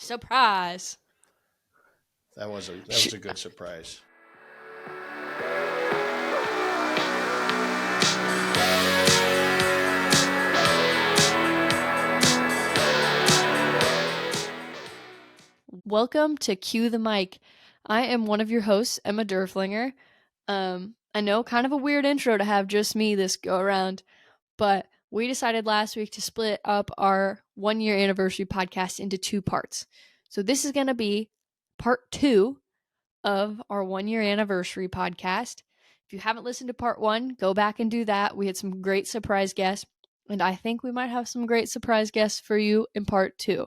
Surprise. That was a good surprise. Welcome to Cue the Mic. I am one of your hosts, Emma Derflinger. I know, kind of a weird intro to have just me this go around, but we decided last week to split up our 1-year anniversary podcast into 2 parts. So this is going to be part 2 of our 1-year anniversary podcast. If you haven't listened to part 1, go back and do that. We had some great surprise guests, and I think we might have some great surprise guests for you in part 2.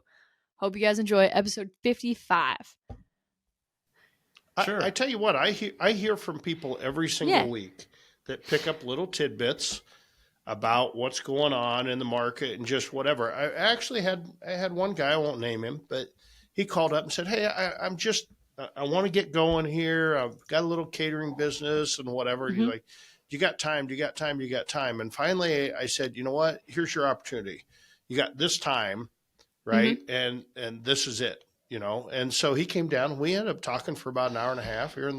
Hope you guys enjoy episode 55. Sure. I tell you what, I hear from people every single week that pick up little tidbits about what's going on in the market and just whatever. I actually had one guy, I won't name him, but he called up and said, "Hey, I want to get going here. I've got a little catering business and whatever." Mm-hmm. He's like, "You got time? Do you got time? Do you got time?" And finally I said, "You know what? Here's your opportunity. You got this time, right? Mm-hmm. And this is it, you know?" And so he came down. We ended up talking for about an hour and a half here in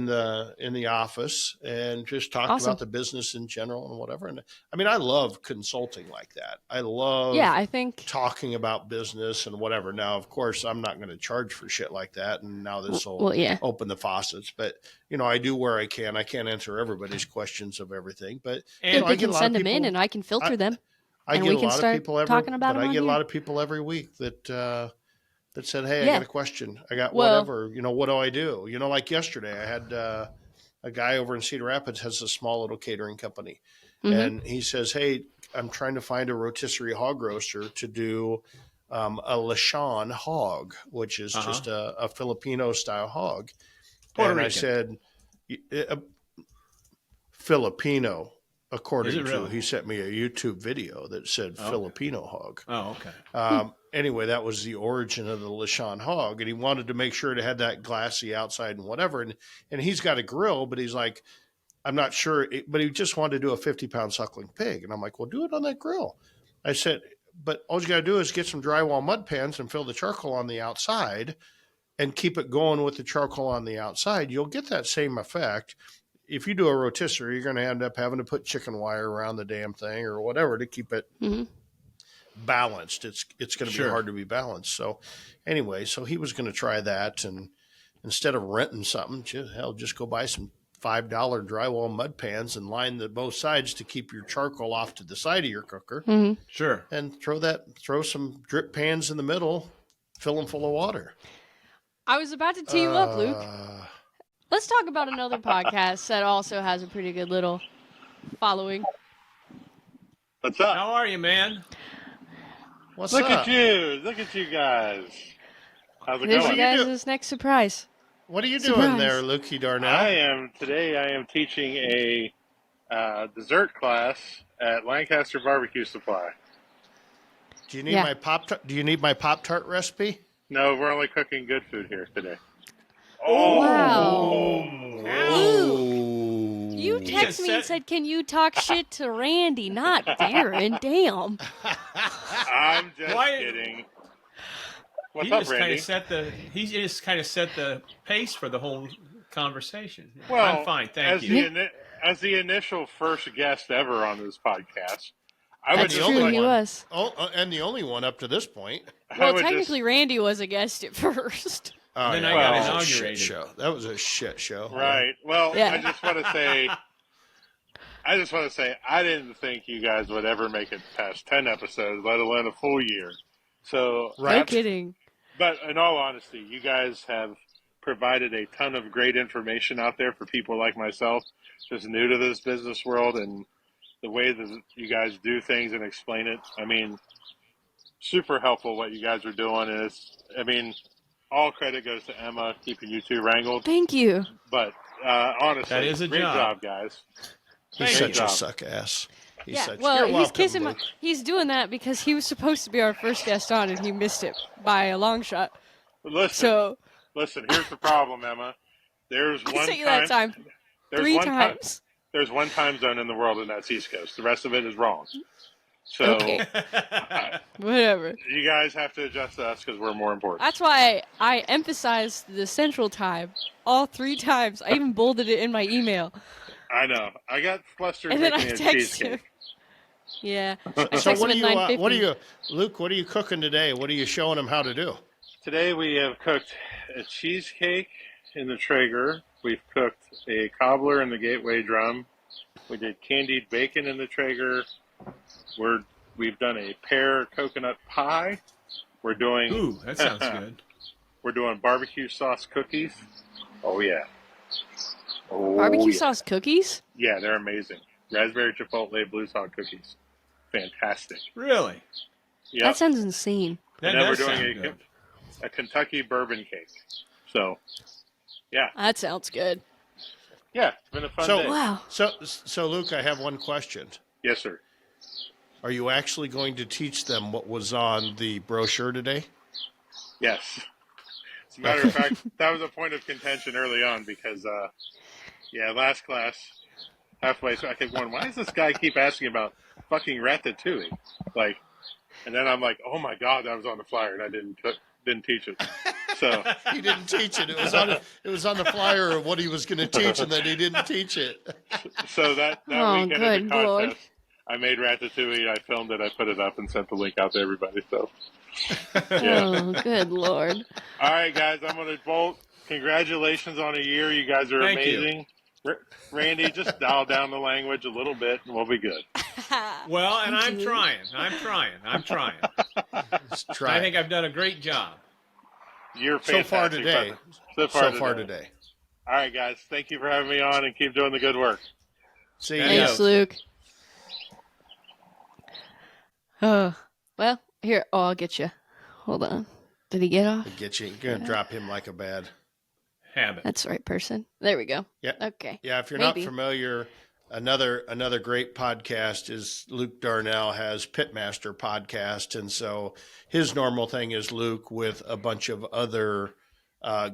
the office and just talked about the business in general and whatever. And I mean, I love consulting like that. I love talking about business and whatever. Now, of course, I'm not going to charge for shit like that. And now this will open the faucets. But, you know, I do where I can. I can't answer everybody's questions of everything. But they can send them in and I can filter them. I get a lot of people every week that said, "Hey, I got a question. I got whatever, you know, what do I do?" You know, like yesterday I had a guy over in Cedar Rapids has a small little catering company. Mm-hmm. And he says, "Hey, I'm trying to find a rotisserie hog roaster to do a Lechon hog, which is just a Filipino style hog." Puerto Rican. I said, Filipino. According to, he sent me a YouTube video that said Filipino hog. Oh, okay. Anyway, that was the origin of the Lechon hog, and he wanted to make sure it had that glassy outside and whatever. And he's got a grill, but he's like, I'm not sure, but he just wanted to do a 50-pound suckling pig. And I'm like, well, do it on that grill. I said, but all you got to do is get some drywall mud pans and fill the charcoal on the outside and keep it going with the charcoal on the outside. You'll get that same effect. If you do a rotisserie, you're going to end up having to put chicken wire around the damn thing or whatever to keep it balanced. It's going to be hard to be balanced. So anyway, so he was going to try that. And instead of renting something, just go buy some $5 drywall mud pans and line both sides to keep your charcoal off to the side of your cooker. Mm-hmm. Sure. And throw some drip pans in the middle, fill them full of water. I was about to tee you up, Luke. Let's talk about another podcast that also has a pretty good little following. What's up? How are you, man? What's up? Look at you guys. How's it Here's going? you guys' next surprise. What are you doing there, Lukey Darnell? I am teaching a dessert class at Lancaster Barbecue Supply. Do you need my Pop-Tart? Do you need my Pop-Tart recipe? No, we're only cooking good food here today. Oh, wow. Ooh. You texted me and said, "Can you talk shit to Randy, not Darren?" Damn. I'm just kidding. What's up, Randy? He just kind of set the pace for the whole conversation. Well, I'm fine, thank you. As the initial first guest ever on this podcast, That's true, he was. And the only one up to this point. Well, technically, Randy was a guest at first. And then I got inaugurated. That was a shit show. Right. Well, I just want to say, I didn't think you guys would ever make it past 10 episodes, let alone a full year. So, no kidding. But in all honesty, you guys have provided a ton of great information out there for people like myself, just new to this business world and the way that you guys do things and explain it. I mean, super helpful what you guys are doing. All credit goes to Emma keeping you two wrangled. Thank you. But honestly, that is a great job, guys. He's such a suck ass. He's kissing. He's doing that because he was supposed to be our first guest on, and he missed it by a long shot. Listen, here's the problem, Emma. There's one time. Three times. There's one time zone in the world, and that's East Coast. The rest of it is wrong. So Okay. Whatever. you guys have to adjust to us because we're more important. That's why I emphasized the Central Time all 3 times. I even bolded it in my email. I know. I got flustered And then I making a texted cheesecake. him. Yeah. So text what him are at you? What are 9:50. you, Luke? What are you cooking today? What are you showing them how to do? Today we have cooked a cheesecake in the Traeger. We've cooked a cobbler in the Gateway drum. We did candied bacon in the Traeger. We've done a pear coconut pie. We're doing Ooh, that sounds good. We're doing barbecue sauce cookies. Oh yeah. Oh, Barbecue yeah. sauce cookies? Yeah, they're amazing. Raspberry chipotle blue salt cookies. Fantastic. Really? Yeah. That sounds insane. That And then does we're sound doing good. a Kentucky bourbon cake. So, yeah. That sounds good. Yeah, it's been a fun So- day. Wow. So Luke, I have one question. Yes, sir. Are you actually going to teach them what was on the brochure today? Yes. As a matter of fact, that was a point of contention early on because, last class, halfway through, I kept going, why does this guy keep asking about fucking ratatouille? Like, and then I'm like, oh my God, that was on the flyer and I didn't teach it. So, He didn't teach it. It was on the flyer of what he was going to teach, and then he didn't teach it. so that Oh, weekend good of the contest, Lord. I made ratatouille, I filmed it, I put it up and sent the link out to everybody. So, yeah. Oh, good Lord. All right, guys, I'm going to bolt. Congratulations on a year. You guys are Thank you. amazing. Randy, just dial down the language a little bit and we'll be good. Well, and Thank I'm you. trying. Just I try. think I've done a great job. You're So fantastic. far today. brother. So far today. All right, guys. Thank you for having me on and keep doing the good work. See ya. Thanks. Thanks, Luke. Oh, well, here. Oh, I'll get you. Hold on. Did he get off? Get you. You're gonna drop him like a bad. Habit. That's the right person. There we go. Yeah. Okay. Yeah. If you're Maybe. not familiar, another great podcast is Luke Darnell has Pitmaster podcast, and so his normal thing is Luke with a bunch of other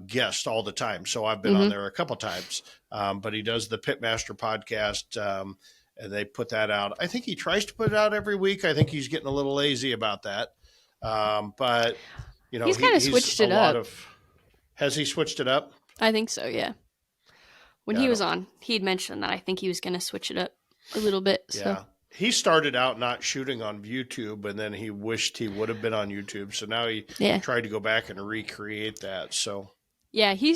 guests all the time. So I've been on there a couple times, but he does the Pitmaster podcast. And they put that out. I think he tries to put it out every week. I think he's getting a little lazy about that. But you know, He's kinda switched it a lot up. of. Has he switched it up? I think so, yeah. When Yeah, he I was don't- on, he'd mentioned that I think he was going to switch it up a little bit. Yeah. So, He started out not shooting on YouTube, and then he wished he would have been on YouTube. So now he yeah. tried to go back and recreate that. So Yeah, he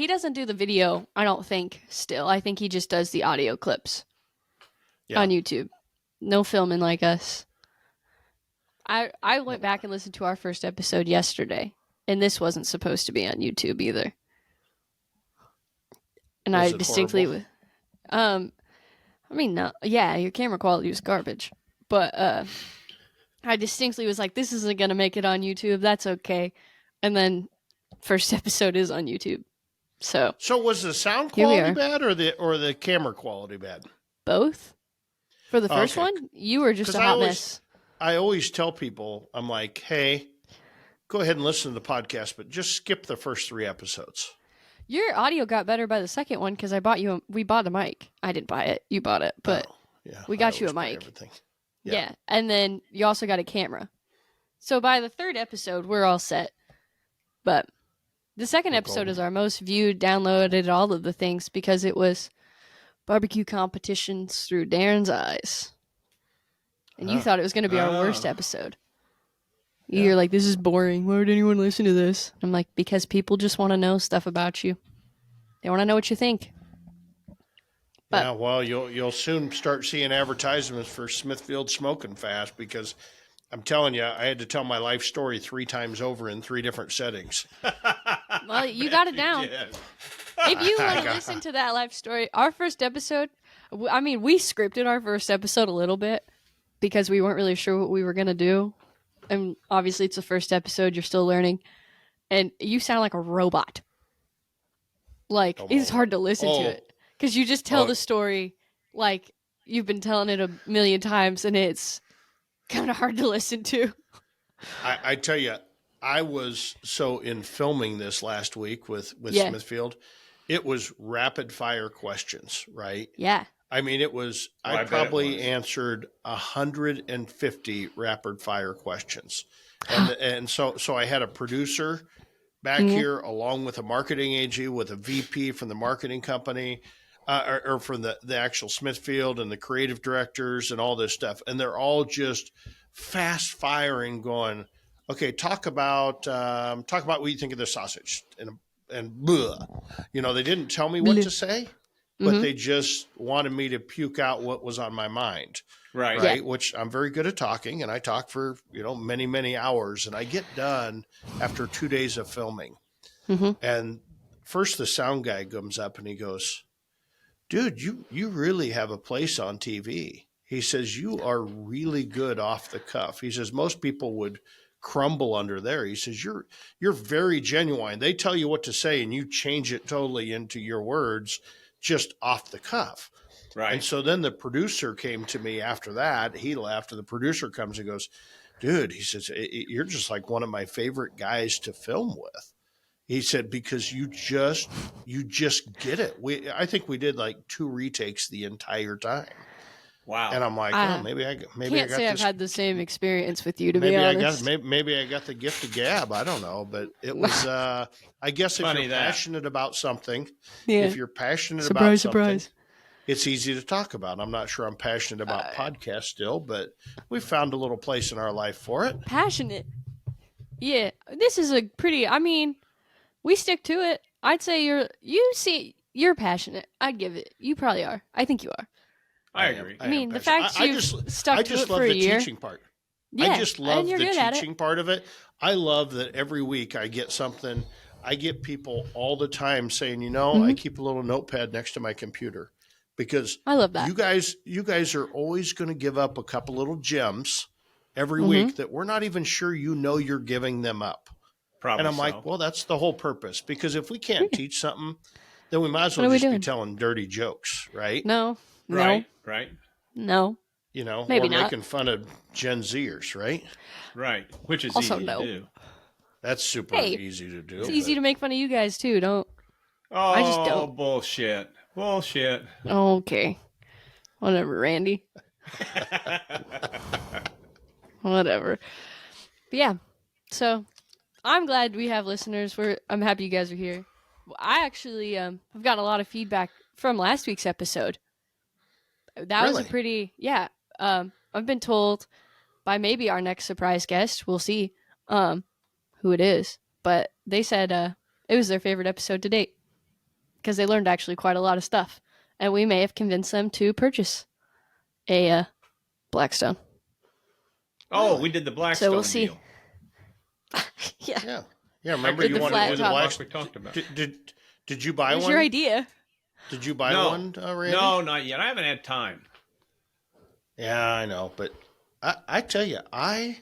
doesn't do the video, I don't think, still. I think he just does the audio clips Yeah. on YouTube. No filming like us. I went back and listened to our first episode yesterday, and this wasn't supposed to be on YouTube either. And Was I it distinctly horrible? I mean, no, yeah, your camera quality was garbage, but I distinctly was like, this isn't gonna make it on YouTube. That's okay. And then first episode is on YouTube, so was the sound Here we quality are. bad or the camera quality bad? both. For the first Okay. one, you were just 'Cause a I hot always- mess. I always tell people, I'm like, hey, go ahead and listen to the podcast, but just skip the first 3 episodes. Your audio got better by the second one because we bought a mic. I didn't buy it. You bought it, but Oh, yeah, we I got you a always buy mic. everything. yeah. Yeah. And then you also got a camera. So by the third episode, we're all set. But the second We're episode golden. is our most viewed, downloaded, all of the things because it was barbecue competitions through Darren's eyes. And you Oh. thought it was going to be our worst Oh. episode. Yeah. You're like, this is boring. Why would anyone listen to this? I'm like, because people just want to know stuff about you. They want to know what you think. But- Yeah, well, you'll soon start seeing advertisements for Smithfield Smoking Fast because I'm telling you, I had to tell my life story 3 times over in 3 different settings. Well, you got it down. Yes. If you want I to got- listen to that life story, our first episode, I mean, we scripted our first episode a little bit because we weren't really sure what we were going to do. And obviously, it's the first episode, you're still learning. And you sound like a robot. Like, Oh, it's hard to listen oh. to it because you just tell Oh. the story like you've been telling it a million times and it's kind of hard to listen to. I tell you, I was so in filming this last week with Yeah. Smithfield, it was rapid fire questions, right? Yeah. I mean, it was, Oh, I I bet it probably was. answered 150 rapid fire questions. And so I had a producer back Mhm. here along with a marketing AG with a VP from the marketing company or from the actual Smithfield and the creative directors and all this stuff. And they're all just fast firing going, okay, talk about what you think of the sausage and blah. You know, they didn't tell me what Bleh. to say, but Mhm. they just wanted me to puke out what was on my mind. Right. Right. Which I'm very good at talking, and I talk for, many, many hours, and I get done after 2 days of filming. Mhm. And first the sound guy comes up and he goes, dude, you really have a place on TV. He says, you are really good off the cuff. He says, most people would crumble under there. He says, you're very genuine. They tell you what to say and you change it totally into your words just off the cuff. Right. And so then the producer came to me after that. He left, and the producer comes and goes, dude, he says, you're just like one of my favorite guys to film with. He said, because you just get it. I think we did like 2 retakes the entire time. Wow. And I'm like, maybe I got Can't say I've this. had the same experience with you, to be Maybe honest. maybe I got the gift of gab. I don't know, but it was. I guess if Funny you're that. passionate about something, Yeah. if you're passionate about Surprise, something, surprise. it's easy to talk about. I'm not sure I'm passionate about podcasts still, but we found a little place in our life for it. Passionate. Yeah, this is a pretty. I mean, we stick to it. I'd say you're passionate. I'd give it. You probably are. I think you are. I agree. I mean, am the passionate. fact you've stuck I to just it love for a the year. teaching part. Yeah, I just love and you're the good at it. teaching part of it. I love that every week I get something. I get people all the time saying, I keep a little notepad next to my computer because I love that. you guys are always going to give up a couple little gems every Mm-hmm. week that we're not even sure you're giving them up. Probably And I'm so. like, well, that's the whole purpose, because if we can't teach something, then we might as What well are we just be doing? telling dirty jokes, right? No. Right. Right. No. Maybe or not. making fun of Gen Zers, right? Right. Which is Also easy no. to do. That's super Hey, easy to do. It's easy to make fun of you guys too. Don't. Oh, I just don't. bullshit. Bullshit. Okay. Whatever, Randy. Whatever. But yeah. So I'm glad we have listeners. I'm happy you guys are here. I actually I've gotten a lot of feedback from last week's episode. That was a Really? pretty I've been told by maybe our next surprise guest, we'll see who it is, but they said it was their favorite episode to date because they learned actually quite a lot of stuff, and we may have convinced them to purchase a Blackstone. Oh, we did the Blackstone we'll see. deal. Yeah. Yeah, remember did you the wanted flat to do the top. Black. We talked about. Did you buy It was one? your idea. Did you buy No. one, Randy? No, not yet. I haven't had time. Yeah, I know, but I tell you, I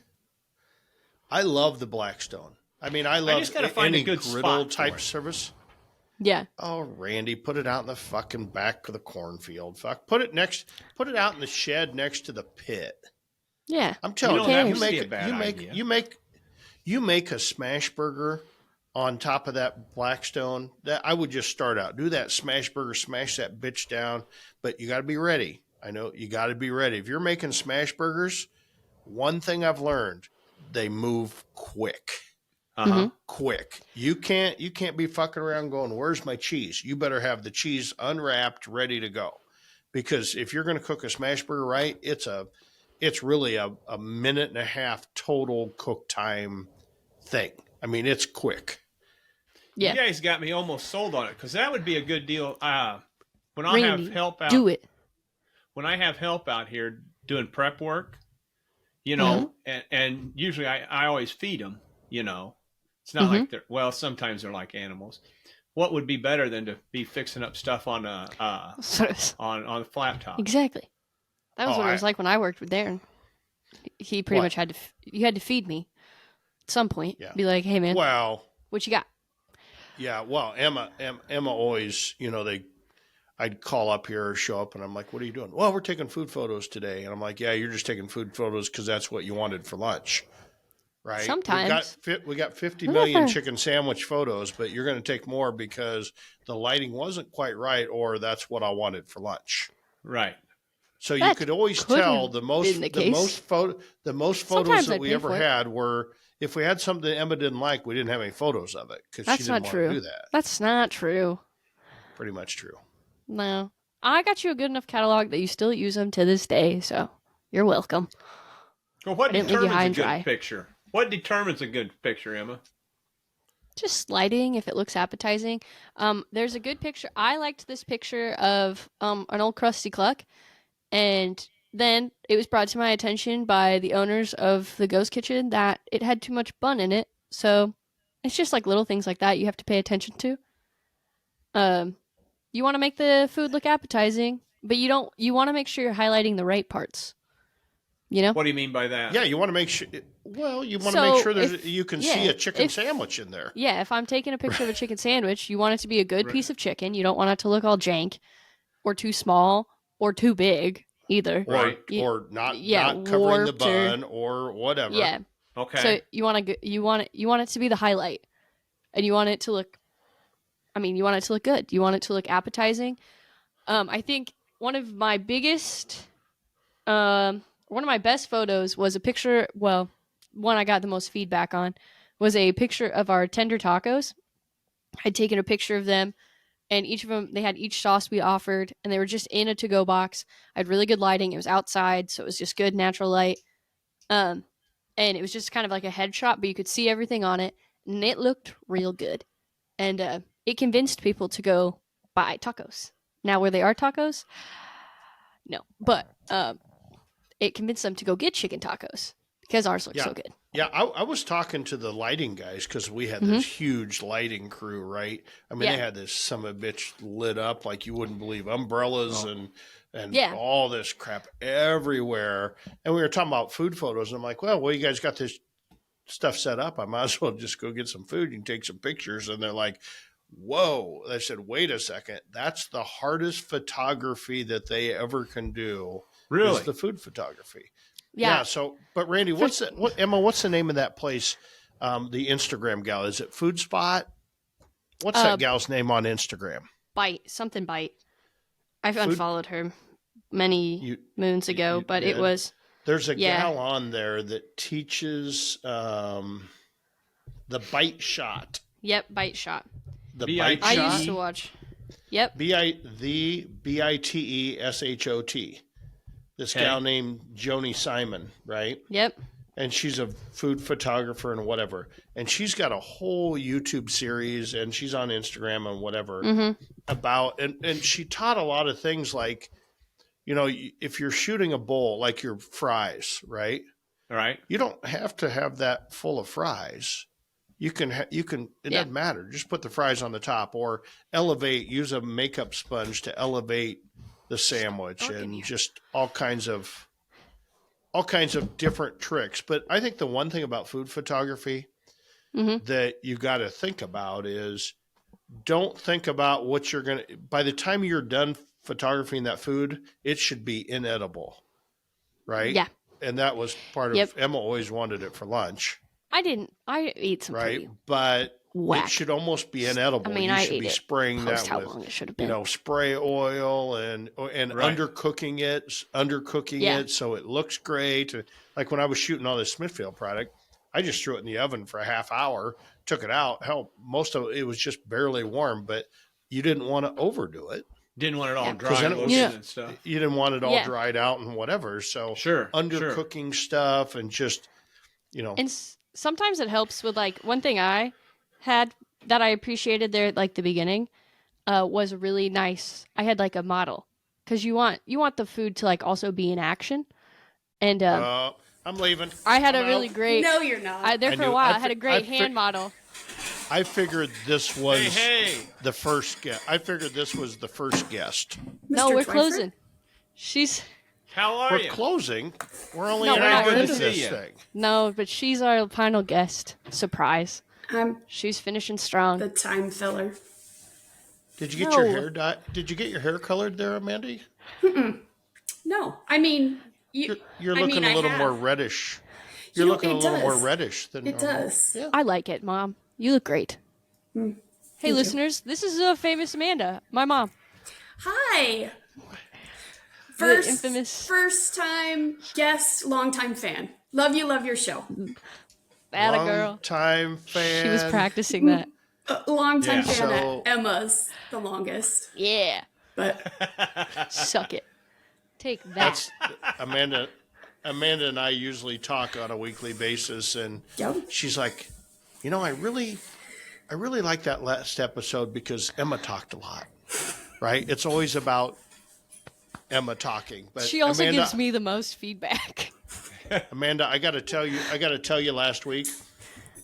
love the Blackstone. I mean, I love just gotta find a any good griddle spot for type it. service. Yeah. Oh, Randy, put it out in the fucking back of the cornfield. Fuck, put it out in the shed next to the pit. Yeah. I'm telling You know, you, that you would make be a it- bad idea. you make a smash burger on top of that Blackstone. That I would just start out, do that smash burger, smash that bitch down. But you got to be ready. I know you got to be ready. If you're making smash burgers, one thing I've learned, they move quick. Uh-huh. Quick. You can't be fucking around going, where's my cheese? You better have the cheese unwrapped, ready to go. Because if you're going to cook a smash burger right, it's really a minute and a half total cook time thing. I mean, it's quick. Yeah. You guys got me almost sold on it because that would be a good deal. When I Randy, have help out, do it. when I have help out here doing prep work, and usually I always feed them. It's not like sometimes they're like animals. What would be better than to be fixing up stuff on a on the flat top? Exactly. That was Oh, what it was like when I worked with Darren. He pretty What? much you had to feed me at some point. Yeah. Be like, hey man, Well, what you got? yeah. Well, Emma always, I'd call up here or show up and I'm like, what are you doing? Well, we're taking food photos today. And I'm like, yeah, you're just taking food photos because that's what you wanted for lunch. Right. Sometimes. We got 50 Whatever. million chicken sandwich photos, but you're going to take more because the lighting wasn't quite right, or that's what I wanted for lunch. Right. So you That could always could tell have the most been the case. photos Sometimes that I'd we pay ever for it. had were if we had something that Emma didn't like, we didn't have any photos of it because she That's didn't not want true. to do that. That's not true. Pretty much true. No. I got you a good enough catalog that you still use them to this day, so you're welcome. Well, what I didn't leave you high determines a and dry. good picture? What determines a good picture, Emma? Just lighting if it looks appetizing. There's a good picture. I liked this picture of an old Krusty Cluck, and then it was brought to my attention by the owners of the Ghost Kitchen that it had too much bun in it. So it's just like little things like that you have to pay attention to. You want to make the food look appetizing, but you want to make sure you're highlighting the right parts. You know? What do you mean by that? Yeah, you want to make sure. Well, you want to So make sure if- you can yeah, see a chicken if- sandwich in there. Yeah, if I'm taking a picture of a chicken sandwich, you want it to be a good piece of chicken. You don't want it to look all jank or too small or too big either. Or Right. or not Yeah, covering the warped or- bun or whatever. Yeah. Okay. So you want it to be the highlight. And you want it to look you want it to look good. You want it to look appetizing. I think one of my best photos was a picture, well, one I got the most feedback on was a picture of our tender tacos. I'd taken a picture of them, and each of them, they had each sauce we offered, and they were just in a to-go box. I had really good lighting. It was outside, so it was just good natural light. And it was just kind of like a headshot, but you could see everything on it, and it looked real good. And it convinced people to go buy tacos. Now, where they are tacos? No. But it convinced them to go get chicken tacos because ours look so good. Yeah, I was talking to the lighting guys because we had this huge lighting crew, right? I mean, Yeah. they had this son of a bitch lit up like you wouldn't believe, umbrellas and Yeah. all this crap everywhere. And we were talking about food photos, and I'm like, well, you guys got this stuff set up. I might as well just go get some food and take some pictures. And they're like, whoa. I said, wait a second. That's the hardest photography that they ever can do. Really? Is the food photography. Yeah. So, but Randy, Emma, what's the name of that place? The Instagram gal, is it Food Spot? What's that gal's name on Instagram? Bite. I've unfollowed her many moons ago, but did? it was. There's a gal on there that teaches the bite shot. Yep, Bite Shot. The B-I-T-E? bite I shot. used to watch. Yep. BITESHOT. This gal named Joni Simon, right? Yep. And she's a food photographer and whatever. And she's got a whole YouTube series, and she's on Instagram and whatever about, and she taught a lot of things like, you know, if you're shooting a bowl, like your fries, right? All right. You don't have to have that full of fries. It doesn't matter. Just put the fries on the top or use a makeup sponge to elevate the sandwich and just all kinds of different tricks. But I think the one thing about food photography that you got to think about is don't think about what you're going to, by the time you're done photographing that food, it should be inedible. Right? Yeah. And that was part of, Emma always wanted it for lunch. I ate some right? pretty But whack. it should almost be inedible. I mean, you I should ate be it spraying post that how with, long it should have been. spray oil and Right. undercooking it so it looks great. Like when I was shooting all this Smithfield product, I just threw it in the oven for a half hour, took it out. Hell, most of it was just barely warm, but you didn't want to overdo it. Didn't want it all Yeah. dry then and it was- lotion and stuff. You didn't want it all Yeah. dried out and whatever. So Sure. undercooking stuff and just, And sometimes it helps with like one thing I had that I appreciated there at like the beginning was really nice. I had like a model because you want the food to like also be in action. And I'm leaving. I had I'm a really out. great. No, you're not. There I for a knew- while. I I had a fi- great I hand fi- model. I figured this was Hey. the first guest. I figured this was the first guest. No, Mr. we're Twyford? closing. She's How are We're you? closing. We're only No, an we're not. hour Good into to see this you. thing. no, but she's our final guest. Surprise. I'm She's finishing strong. the time filler. Did you get your No. hair dyed? Did you get your hair colored there, Amanda? No, I mean, You're I looking mean, a little I more have. reddish. You You're know, looking a it little more does. reddish than It normal. does. Yeah. I like it, Mom. You look great. Hey, listeners, this is a famous Amanda, my mom. Hi. First time guest, long time fan. Love your show. That a Long girl. time fan. She was practicing that. Long time fan So- at Emma's the longest. Yeah. But Suck it. Take that. That's Amanda. Amanda and I usually talk on a weekly basis, and Yep. she's like, I really like that last episode because Emma talked a lot, right? It's always about Emma talking. But She also Amanda, gives me the most feedback. Amanda, I got to tell you, last week,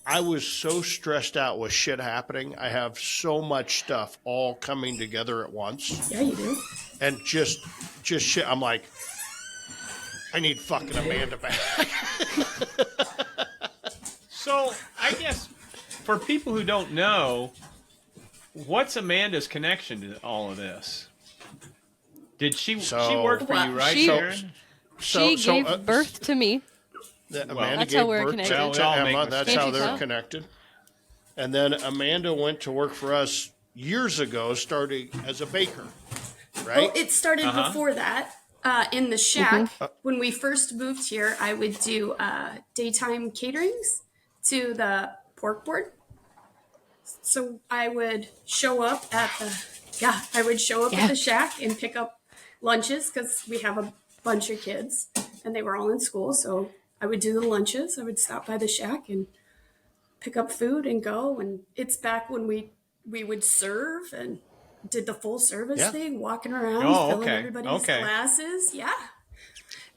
I was so stressed out with shit happening. I have so much stuff all coming together at once, yeah, you do. and just shit. I'm like, I need fucking Amanda back. So I guess for people who don't know, what's Amanda's connection to all of this? Did she worked for you, right, She- Sharon? She gave birth to me. Amanda That's gave how we're birth connected. to We all make Emma. That's mistakes. how Can't you they're tell? connected. And then Amanda went to work for us years ago, starting as a baker, right? Well, it started before that. In the shack, when we first moved here, I would do daytime caterings to the pork board. So I would show up at the shack and pick up lunches because we have a bunch of kids and they were all in school. So I would do the lunches. I would stop by the shack and pick up food and go. And it's back when we would serve and did the full service thing, walking around, filling everybody's glasses. Yeah.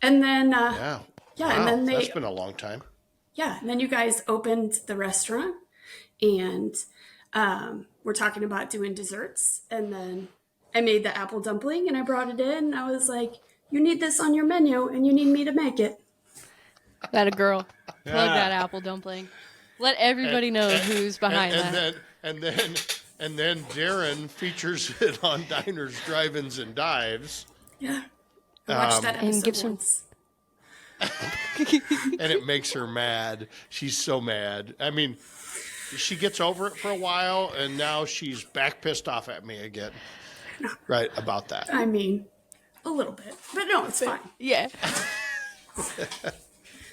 And then, Yeah. yeah, Wow, and then that's been a long time. yeah, and then you guys opened the restaurant and we're talking about doing desserts. And then I made the apple dumpling and I brought it in. And I was like, you need this on your menu and you need me to make it. That a girl. Plug that apple dumpling. Let everybody know who's behind that. And then Darren features it on Diners, Drive-Ins, and Dives, Yeah. I watched that and episode give some- once. and it makes her mad. She's so mad. I mean, she gets over it for a while, and now she's back pissed off at me again. Right, about that. I mean, a little bit, but no, it's fine. Yeah.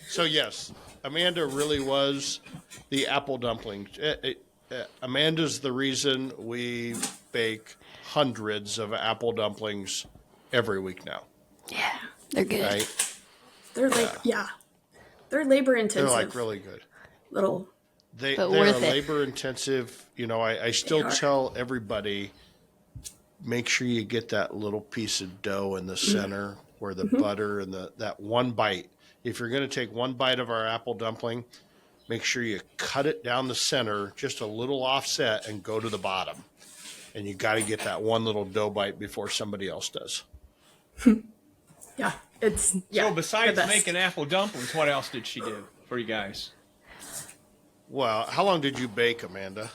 So, yes, Amanda really was the apple dumpling. Amanda's the reason we bake hundreds of apple dumplings every week now, Yeah. They're good. right? They're like, they're labor intensive. They're like really good. Little. They But are worth it. labor intensive. I still are. tell everybody, make sure you get that little piece of dough in the center where the butter and that one bite. If you're going to take one bite of our apple dumpling, make sure you cut it down the center, just a little offset, and go to the bottom. And you got to get that one little dough bite before somebody else does. Yeah, it's So the besides best. making apple dumplings, what else did she do for you guys? Well, how long did you bake, Amanda?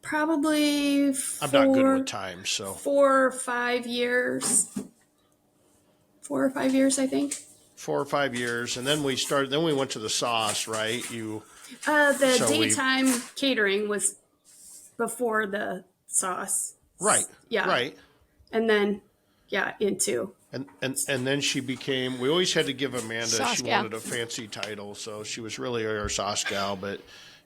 Probably I'm not good with time, so 4 or 5 years. 4 or 5 years, I think. 4 or 5 years, and then we went to the sauce, right? The So we- daytime catering was before the sauce. Right. Yeah. Right. And then, into. And then she became. We always had to give Amanda. Sauce She gal. wanted a fancy title, so she was really our sauce gal. But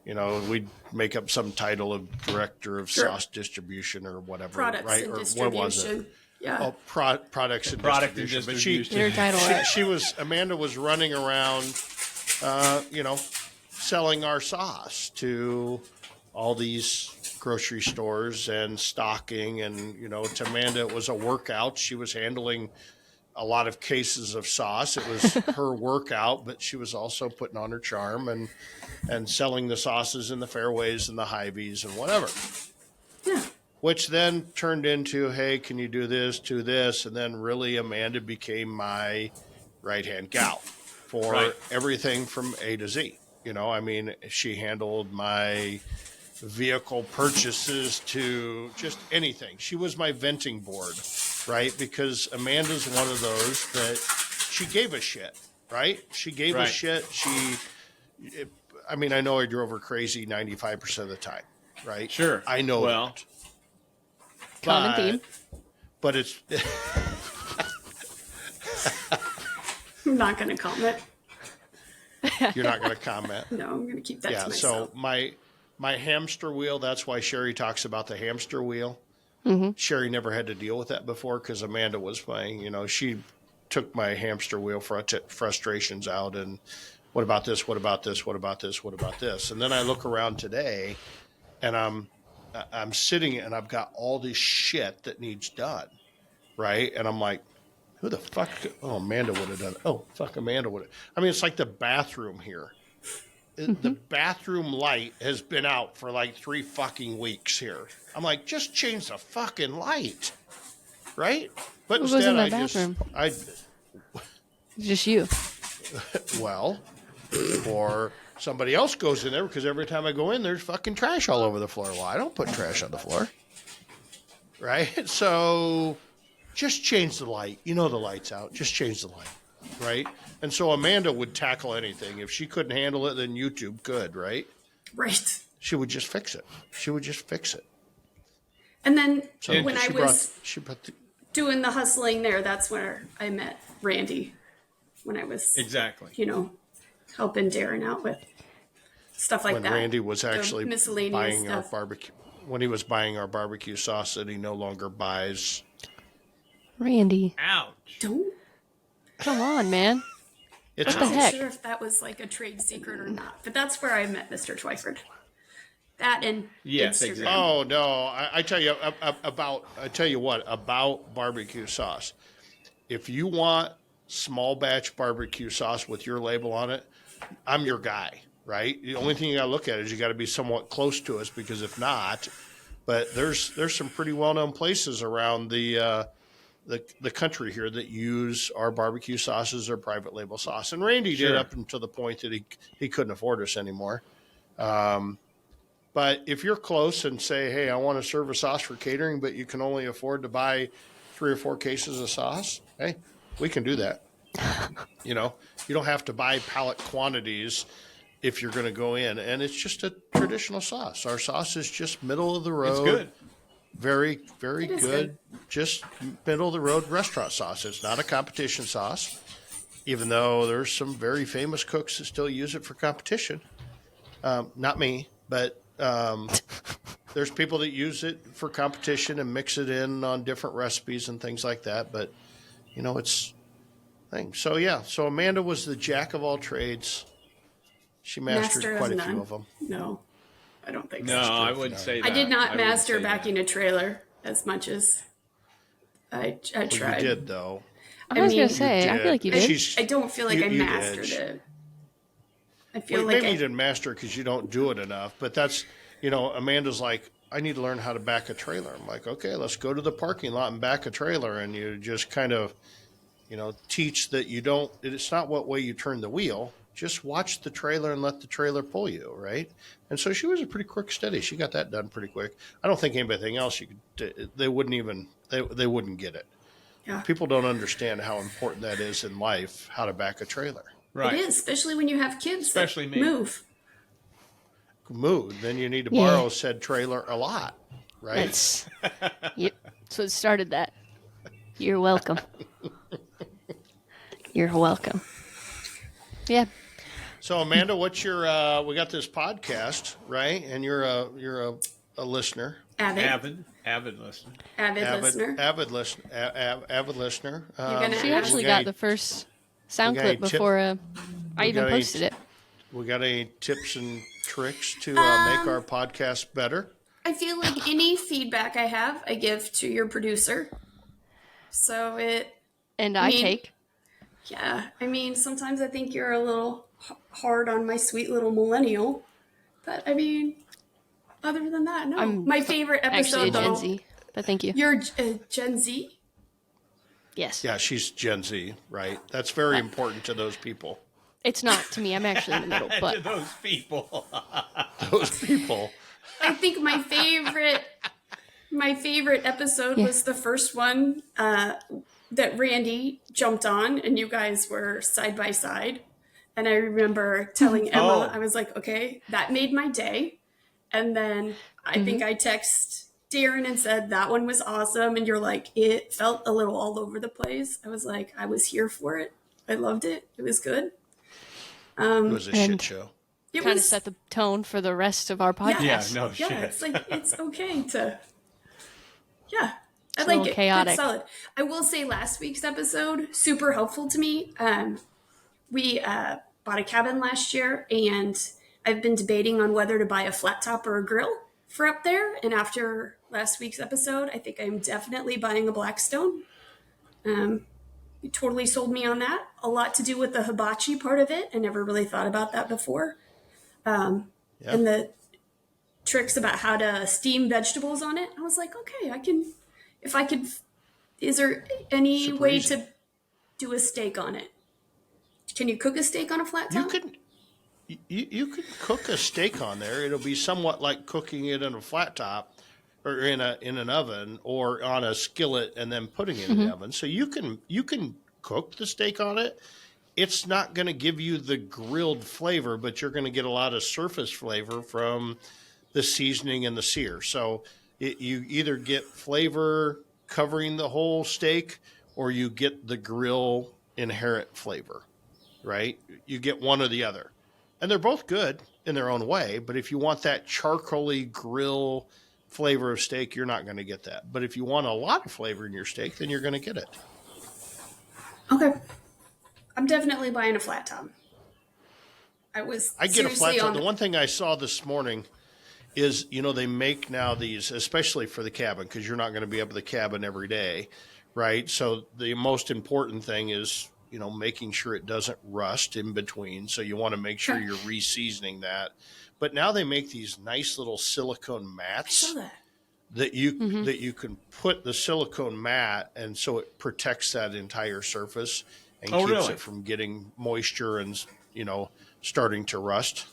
we'd make up some title of director of Sure. sauce distribution or whatever, Products right? and Or distribution. what was it? Yeah. Oh, products and Product and distribution. But distribution. Your title right. Amanda was running around, selling our sauce to all these grocery stores and stocking. And, to Amanda, it was a workout. She was handling a lot of cases of sauce. It was her workout, but she was also putting on her charm and selling the sauces in the Fairways and the Hy-Vees and whatever. Yeah. Which then turned into, hey, can you do this, do this? And then really Amanda became my right-hand gal for Right. everything from A to Z. She handled my vehicle purchases to just anything. She was my venting board, right? Because Amanda's one of those that she gave a shit, right? She gave a Right. shit. I know I drove her crazy 95% of the time, right? Sure. I know Well, that. Common theme. But it's I'm not going to comment. You're not going to comment. No, I'm going to keep that to Yeah. myself. So my hamster wheel. That's why Sherry talks about the hamster wheel. Sherry never had to deal with that before because Amanda was playing. You know, she took my hamster wheel frustrations out and what about this? What about this? What about this? What about this? And then I look around today and I'm sitting and I've got all this shit that needs done. Right. And I'm like, who the fuck? Oh, Amanda would have done it. Oh, fuck, Amanda would have. I mean, it's like the bathroom here. The bathroom light has been out for like 3 fucking weeks here. I'm like, just change the fucking light. Right? But Who goes instead in the I bathroom? just, Just you. well, or somebody else goes in there because every time I go in, there's fucking trash all over the floor. Well, I don't put trash on the floor. Right? So just change the light. You know the light's out. Just change the light. Right? And so Amanda would tackle anything. If she couldn't handle it, then YouTube could, right? Right. She would just fix it. She would just fix it. And then So when I she was brought the, doing the hustling there, that's where I met Randy. When I was, Exactly. you know, helping Darren out with stuff like when that. Randy was The actually miscellaneous buying our stuff. barbecue, when he was buying our barbecue sauce that he no longer buys. Randy, Ouch. Don't. come on, man. It's What the I'm heck? not sure if that was like a trade secret or not, but that's where I met Mr. Twyford. That and Yes, Instagram. exactly. Oh no! I tell you about barbecue sauce. If you want small batch barbecue sauce with your label on it, I'm your guy. Right? The only thing you got to look at is you got to be somewhat close to us because if not, but there's some pretty well known places around the country here that use our barbecue sauce as their private label sauce, and Randy did Sure. up until the point that he couldn't afford us anymore. But if you're close and say, hey, I want to serve a sauce for catering, but you can only afford to buy 3 or 4 cases of sauce, hey, we can do that. You know, you don't have to buy pallet quantities if you're going to go in. And it's just a traditional sauce. Our sauce is just middle of the road. It's good. Very, very It is good. Just middle of the road restaurant sauce. It's not a competition sauce, even though there's some very famous cooks that still use it for competition. Not me, but there's people that use it for competition and mix it in on different recipes and things like that. But, you know, it's thing. So, yeah. So Amanda was the jack of all trades. She mastered Master quite of a few none. of them. No, I don't think No, so. I wouldn't say that. I did not wouldn't master say backing that. a trailer as much as I Well, tried. you did, though. I was mean, gonna say, I feel like you did. did. I don't feel like You I did. mastered it. I feel Well, like maybe I, you didn't master because you don't do it enough. But that's, you know, Amanda's like, I need to learn how to back a trailer. I'm like, okay, let's go to the parking lot and back a trailer. And you just kind of, you know, teach that you don't, it's not what way you turn the wheel. Just watch the trailer and let the trailer pull you, right? And so she was a pretty quick study. She got that done pretty quick. I don't think anything else you could, they wouldn't even, they wouldn't get it. yeah. People don't understand how important that is in life, how to back a trailer. Right. It is, especially when you have kids Especially that me. move. Mood, then you need to Yeah. borrow said trailer a lot, right? That's yep. So it started that. You're welcome. You're welcome. Yeah. So Amanda, what's your? We got this podcast, right? And you're a listener, Avid listener. listener. avid listener. gonna She ask- actually we got the first sound we got clip any tip- before I even got any posted it. We got any tips and tricks to make our podcast better? I feel like any feedback I have, I give to your producer. So And I mean- take. yeah, I mean, sometimes I think you're a little hard on my sweet little millennial. But I mean, other than that, no. I'm My favorite Actually, a episode, Gen though, Z. But thank you. you're Gen Z? Yes. Yeah, she's Gen Z, right? That's very important to those people. It's not to me. I'm actually in the middle. To But those people. Those people. I think my favorite episode was the first one that Randy jumped on, and you guys were side by side. And I remember telling Emma, Oh. I was like, okay, that made my day. And then I think I text Darren and said that one was awesome, and you're like, it felt a little all over the place. I was like, I was here for it. I loved it. It was good. It was a shit show. It Kind of set the tone for the rest of our podcast. Yeah, no shit. It's like, it's okay to, I It's a like little it. chaotic. It's solid. I will say last week's episode, super helpful to me. We bought a cabin last year, and I've been debating on whether to buy a flat top or a grill for up there. And after last week's episode, I think I'm definitely buying a Blackstone. You totally sold me on that. A lot to do with the hibachi part of it. I never really thought about that before. And the tricks about how to steam vegetables on it. I was like, okay, is there any Super way easy. to do a steak on it? Can you cook a steak on a flat top? You could cook a steak on there. It'll be somewhat like cooking it in a flat top or in an oven or on a skillet and then putting it in the oven. So you can cook the steak on it. It's not going to give you the grilled flavor, but you're going to get a lot of surface flavor from the seasoning and the sear. So you either get flavor covering the whole steak or you get the grill inherent flavor, right? You get one or the other. And they're both good in their own way, but if you want that charcoaly grill flavor of steak, you're not going to get that. But if you want a lot of flavor in your steak, then you're going to get it. Okay. I'm definitely buying a flat top. I get a flat top. The one thing I saw this morning is, they make now these, especially for the cabin, because you're not going to be up at the cabin every day, right? So the most important thing is, making sure it doesn't rust in between. So you want to make sure you're re-seasoning that. But now they make these nice little silicone mats. I saw that. That you can put the silicone mat, and so it protects that entire surface and keeps it from getting moisture and starting to rust.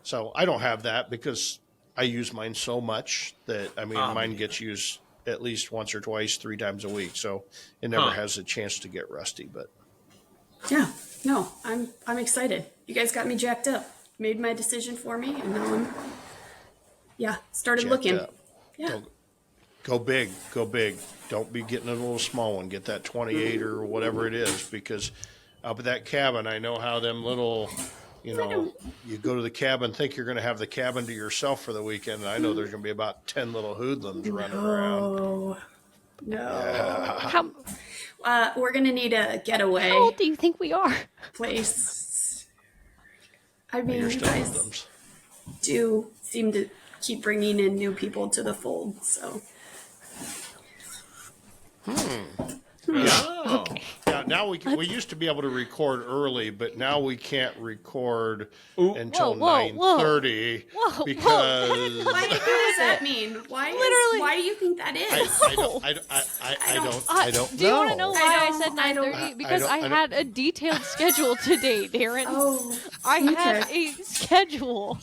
So I don't have that because I use mine so much that mine gets used at least once or twice, 3 times a week. So it never has a chance to get rusty. But yeah, no, I'm excited. You guys got me jacked up. Made my decision for me, and now I'm started looking. Up. Yeah. Go big. Don't be getting a little small one. Get that 28 or whatever it is, because up at that cabin, I know how them little, you go to the cabin, think you're going to have the cabin to yourself for the weekend, and I know there's going to be about 10 little hoodlums running around. No. We're going to need a getaway How old do you think we are? place. I mean, You're you still guys hoodlums. do seem to keep bringing in new people to the fold, so. Oh. Yeah, now we used to be able to record early, but now we can't record until 9:30 because What does that mean? Why do you think that is? I don't Do you want to know. know why I said I don't- 9:30? Because I I don't- had a detailed schedule today, Darren. Oh, I had okay. a schedule.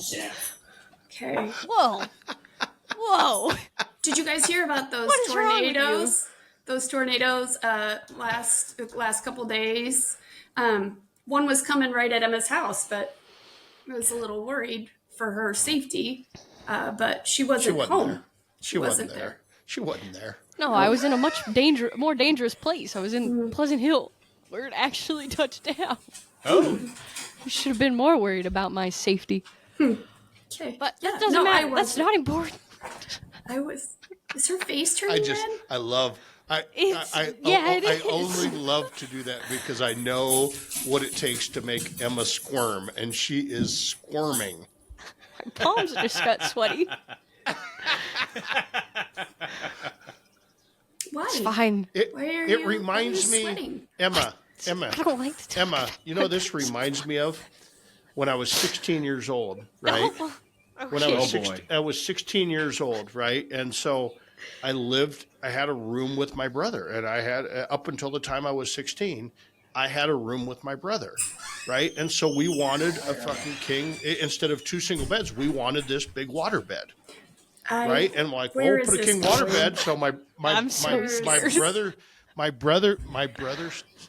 Okay. Whoa. Did you guys hear about those What is wrong with tornadoes? Those tornadoes last couple days. One was coming right at Emma's house, but I was a little worried for her safety. But she wasn't home. there. She wasn't there. She wasn't there. No, I was in a much more dangerous place. I was in Pleasant Hill, where it actually touched down. Oh. I should have been more worried about my safety. Okay. But that doesn't matter. That's not important. I was. Is her face turning red? It I only love to do that because I know what it takes to make Emma squirm, and she is squirming. My palms just got sweaty. Why? It's fine. It reminds me, sweating? Emma, I don't like to talk. Emma. This reminds me of when I was 16 years old, right? When I was 16 years old, right? And so I had a room with my brother, and I had, up until the time I was 16, I had a room with my brother, right? And so we wanted a fucking king, instead of 2 single beds, we wanted this big water bed, right? And like, where put a is king this water going? bed. So my brother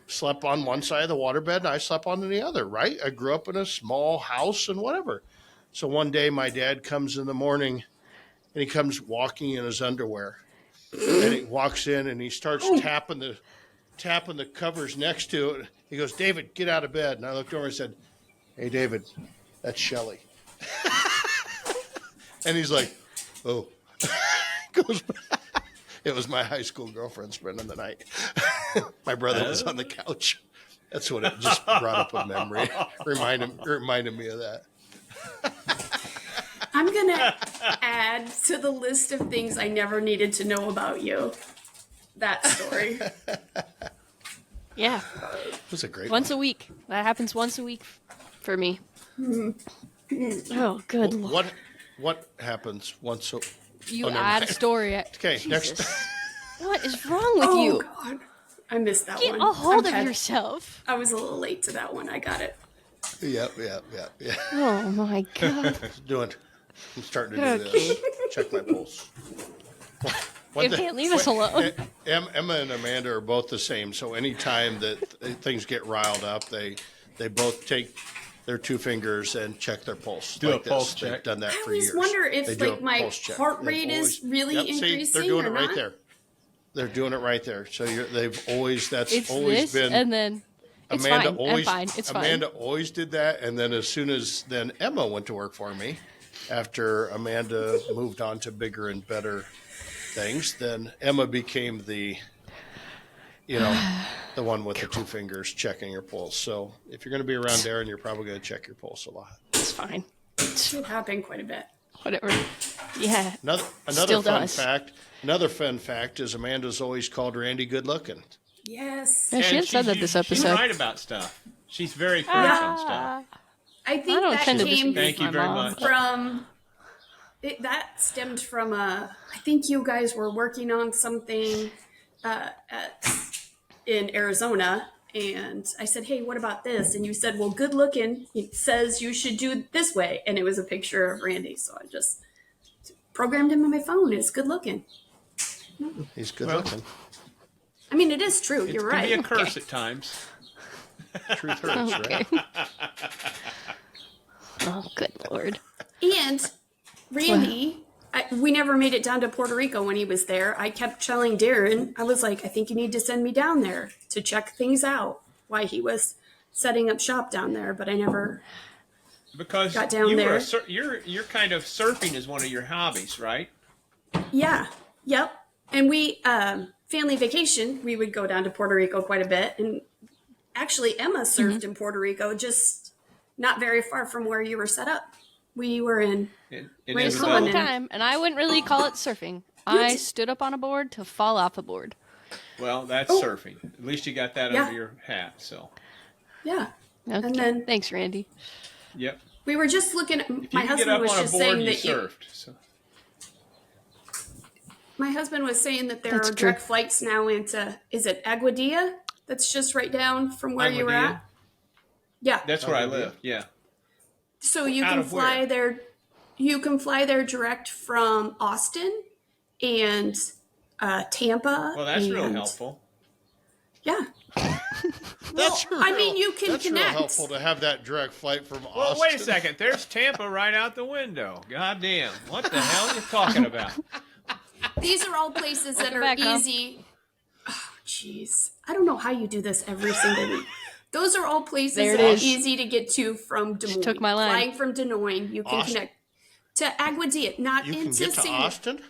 slept on one side of the water bed, and I slept on the other, right? I grew up in a small house and whatever. So one day my dad comes in the morning, and he comes walking in his underwear, and he walks in and he starts tapping the covers next to it. He goes, "David, get out of bed." And I looked over and said, "Hey, David, that's Shelly." And he's like, "Oh." Goes, "It was my high school girlfriend spending the night." My brother was on the couch. That's what it just brought up a memory. Reminded me of that. I'm going to add to the list of things I never needed to know about you. That story. Yeah. It was a great Once one. a week. That happens once a week for me. Oh, good Lord. What happens once a You never add a mind. story. Okay, Jesus. next. What is wrong with Oh, you? God. I missed that Get one. a hold I'm of yourself. I was a little late to that one. I got it. Yep. Oh, my God. I'm starting to do this. Check my pulse. You can't leave us alone. Emma and Amanda are both the same. So anytime that things get riled up, they both take their two fingers and check their pulse. Do a like pulse this. check. They've done that I for always years. wonder if, They do like, a my pulse check. heart They've rate is really See, increasing they're doing or it right not? there. They're doing it right there. So that's It's always this, been. and then it's Amanda fine. always, I'm fine. It's Amanda fine. always did that, and then as soon as then Emma went to work for me, after Amanda moved on to bigger and better things, then Emma became the one with the two fingers checking your pulse. So if you're going to be around Darren, you're probably going to check your pulse a lot. It's fine. It happened quite a bit. Whatever. Yeah. Another Still fun does. fact. Another fun fact is Amanda's always called Randy good looking. Yes. Yeah, she And had said that she's- this She's episode. right about stuff. She's very correct on stuff. I think don't that tend to came disagree with Thank you my very mom. much. from that stemmed from I think you guys were working on something in Arizona, and I said, "Hey, what about this?" And you said, "Well, good looking. It says you should do it this way," and it was a picture of Randy. So I just programmed him on my phone. It's good looking. He's good Well, looking. I mean, it is true. It You're can right. be a curse at times. Truth hurts, Okay. right? Oh, good Lord. And Randy, we never made it down to Puerto Rico when he was there. I kept telling Darren, I was like, I think you need to send me down there to check things out while he was setting up shop down there, but I never. Because Got down you were there. you're kind of surfing is one of your hobbies, right? Yeah. Yep. And we, family vacation, we would go down to Puerto Rico quite a bit. And actually, Emma surfed in Puerto Rico, just not very far from where you were set up. We were in. In Raise It's a Isabella. long Isabella. time, and I wouldn't really call it surfing. I stood up on a board to fall off a board. Well, that's Oh. surfing. At least you got that Yeah. under your hat. So, Yeah. Okay. And then Thanks, Randy. yep. we were just looking at, If you my can get husband up was on a just board, saying you that surfed. So, my husband was saying that there That's are true. direct flights now into, is it Aguadilla? That's just right down from where you were Aguadilla? at. Yeah. that's where I Aguadilla? live. Yeah. So you Out can of fly where? there. You can fly there direct from Austin and Tampa. Well, that's real and- helpful. Yeah. That's I mean, you can that's connect. real helpful to have that direct flight from Well, Austin. wait a second. There's Tampa right out the window. God damn. What the hell are you talking about? These are all places that are back, Mom. easy. Oh, jeez. I don't know how you do this every single week. Those are all places There it that are is. easy to get to from Des Moines. took my line. Flying from Des Moines, you can Austin? connect to Aguadilla, not You can into get to St. Austin?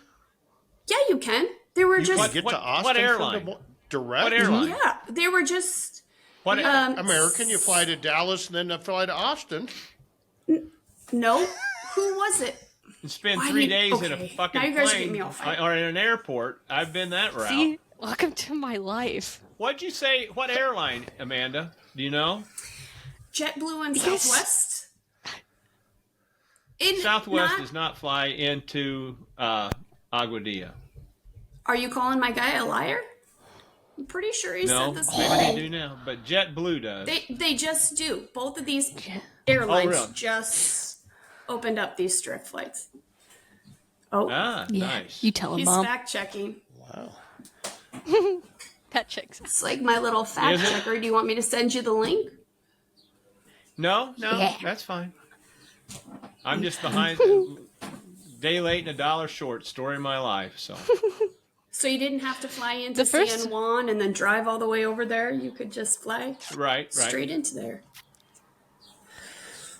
Yeah, you can. There were You just can get what- to Austin what from airline? direct? What airline? yeah, they were just What? American, you fly to Dallas and then fly to Austin. no. Who was it? and spend Why 3 you- days in a okay, fucking now you guys are plane getting me all fired. or in an airport. I've been that route. See, welcome to my life. What'd you say? What airline, Amanda? Do you know? JetBlue and Yes. Southwest. Southwest does not fly into Aguadilla. Are you calling my guy a liar? I'm pretty sure he No, said this maybe they morning. do now, but JetBlue does. They just do. Both of these airlines really? just opened up these direct flights. Oh, Ah, Yeah, nice. you tell him, he's Mom. fact checking. Wow. That checks. It's like my little fact Is it? checker. Do you want me to send you the link? No, Yeah. that's fine. I'm just behind day late and $1 short. Story of my life. So. So you didn't have to fly into San Juan and then drive all the way over there. You could just fly straight into there.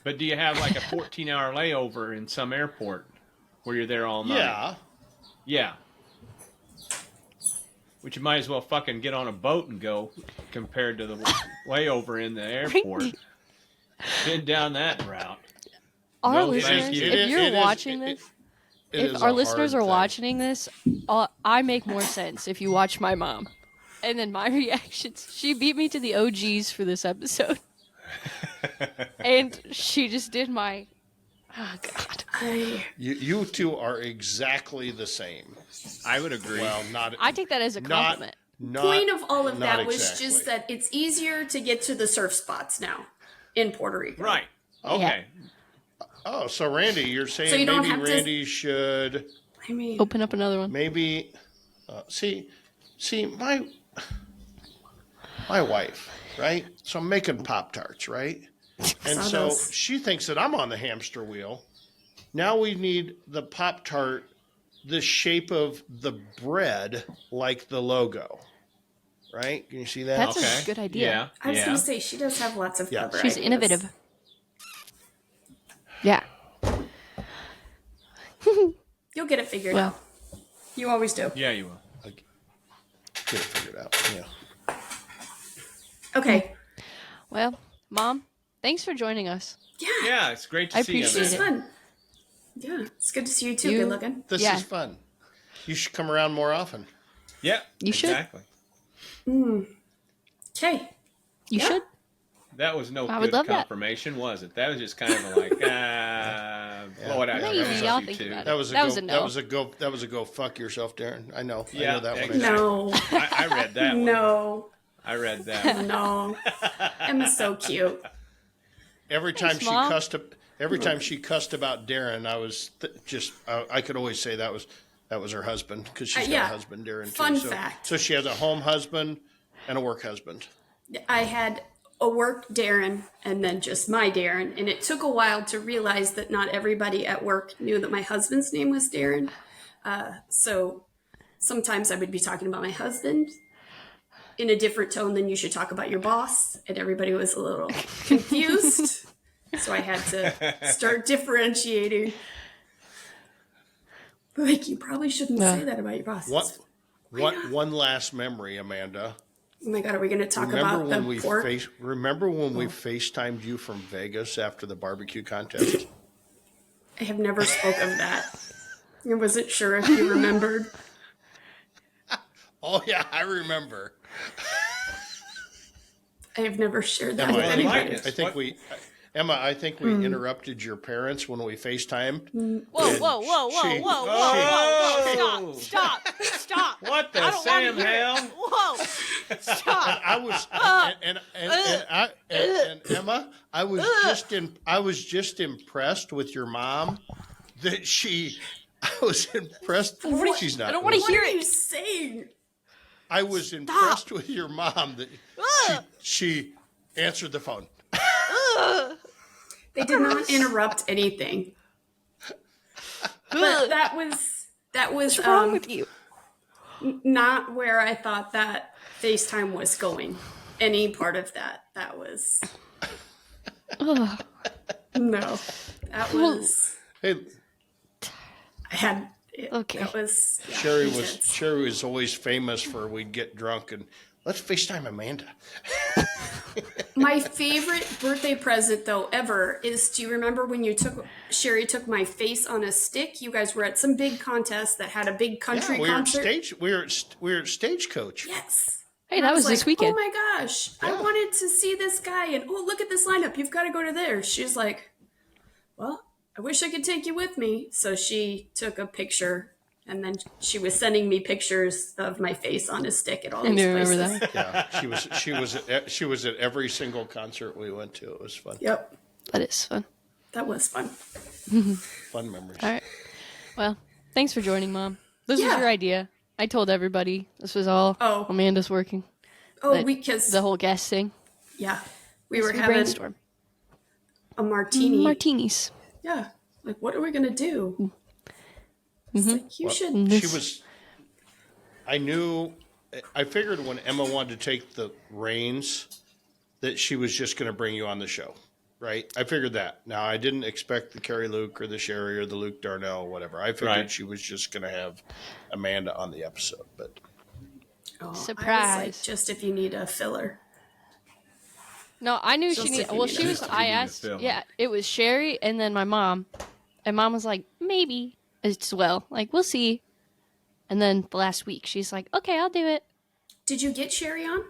But do you have like a 14-hour layover in some airport where you're there all night? Yeah. Yeah. Which you might as well fucking get on a boat and go compared to the layover in the airport. Been down that route. Our listeners, if you're watching this, if our listeners are watching this, I make more sense if you watch my mom. And then my reactions. She beat me to the OGs for this episode. And she just did my... Oh, God. You two are exactly the same. I would agree. Well, not. I take that as a compliment. Point of all of that was just that it's easier to get to the surf spots now in Puerto Rico. Right. Okay. Yeah. Oh, so Randy, you're saying so you maybe Randy should... I mean... Open up another one. Maybe... see, my wife, right? So I'm making Pop-Tarts, right? And so she thinks that I'm on the hamster wheel. Now we need the Pop-Tart the shape of the bread like the logo. Right? Can you see that? That's a good idea. Yeah. I was going to say, she does have lots of clever ideas. She's innovative. Yeah. You'll get it figured out. You always do. Yeah, you will. Get it figured out. Yeah. Okay. Well, Mom, thanks for joining us. Yeah, it's great to see you. I appreciate it. It's fun. Yeah, it's good to see you too. Good looking. This is fun. You should come around more often. Yeah, you should. Exactly. Okay. You should. That was no good confirmation, was it? That was just kind of like, blow it out. Y'all think about it. That was a no. That was a go fuck yourself, Darren. I know. Yeah, I know that exactly. one. No. I read that one. No. I read that one. No. Emma's so cute. Every time she cussed about Darren, I was I could always say that was her husband because she's got a husband, Darren. Fun too. fact. So she has a home husband and a work husband. I had a work Darren and then just my Darren, and it took a while to realize that not everybody at work knew that my husband's name was Darren. So sometimes I would be talking about my husband in a different tone than you should talk about your boss, and everybody was a little confused. So I had to start differentiating. Like, you probably shouldn't say that about your boss. One last memory, Amanda. Oh my God, are we going to talk about the pork? Remember when we FaceTimed you from Vegas after the barbecue contest? I have never spoke of that. I wasn't sure if you remembered. Oh, yeah, I remember. I have never shared that with anybody. Emma, I think we interrupted your parents when we FaceTimed. Whoa. Stop. What the Sam hell? Whoa. Stop. And Emma, I was just impressed with your mom that I was impressed. She's not. I don't want to hear it. What are you saying? I was impressed with your mom that she answered the phone. They did not interrupt anything. But that was What's wrong with you? Not where I thought that FaceTime was going. Any part of that was no. That was Hey, I had okay. That was Sherry was always famous for we'd get drunk and let's FaceTime Amanda. My favorite birthday present, though, ever is, do you remember when Sherry took my face on a stick? You guys were at some big contest that had a big country concert. We were at Stagecoach. Yes. Hey, that was this weekend. Oh my gosh. Yeah. I wanted to see this guy, and look at this lineup. You've got to go to there. She's like, well, I wish I could take you with me. So she took a picture. And then she was sending me pictures of my face on a stick at all these places. Remember that? Yeah, she was at every single concert we went to. It was fun. Yep, That is fun. that was fun. Fun memories. All right. Well, thanks for joining, Mom. This was your idea. I told everybody this was all Amanda's working. Oh, because the whole guest thing. Yeah, we were having brainstorm. A martini. Martinis. Yeah, like what are we gonna do? It's like, you Well, should. she was. I figured when Emma wanted to take the reins that she was just going to bring you on the show, right? I figured that. Now I didn't expect the Carrie Luke or the Sherry or the Luke Darnell, whatever. I figured she was just going to have Amanda on the episode, but Oh, Surprise. I was like, just if you need a filler. No, I knew Just she needed. if you Well, need she it. was. Just if you I need a asked. filler. Yeah, it was Sherry and then my mom, and mom was like, maybe as well. Like we'll see. And then the last week, she's like, okay, I'll do it. Did you get Sherry on?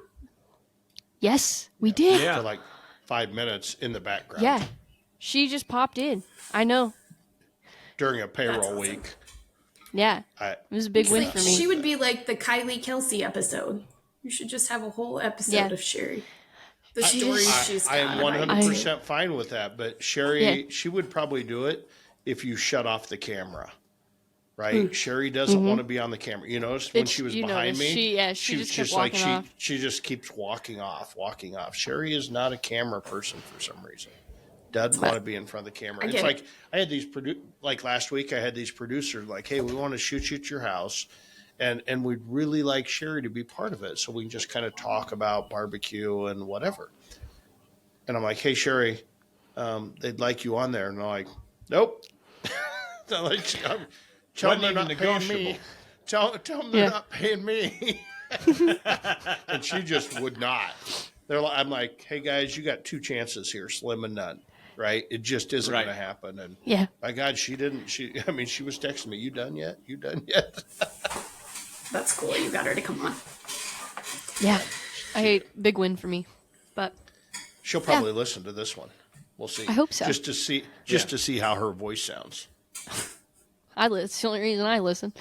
Yes, we did. Yeah. for like 5 minutes in the background Yeah, she just popped in. I know. during a That's payroll awesome. week. Yeah, I, it was a big It's win like, for me. she would be like the Kylie Kelsey episode. You should just have a whole episode Yeah. of Sherry. The stories she's got. I am about 100% fine with that, but Sherry, Yeah. she would probably do it if you shut off the camera, right? Sherry doesn't want to be on the camera. You notice when It's- she was you behind noticed. me? She just kept like walking off. she just keeps walking off. Sherry is not a camera person for some reason. Doesn't want to be in front of the camera. I It's get like it. I had these like last week. I had these producers like, "Hey, we want to shoot you at your house." And we'd really like Sherry to be part of it, so we can just kind of talk about barbecue and whatever. And I'm like, hey, Sherry, they'd like you on there. And they're like, nope. They're like, tell them Wasn't they're even not paying me. negotiable. Tell them they're Yeah. not paying me. And she just would not. I'm like, hey, guys, you got 2 chances here, slim and none, right? It just isn't Right. going to happen. And Yeah, my God, she didn't. She was texting me, you done yet? You done yet? That's cool. You got her to come on. yeah. Big win for me, but She'll probably listen to this one. We'll see. I hope so. Just to see how her voice sounds. it's the only reason I listen.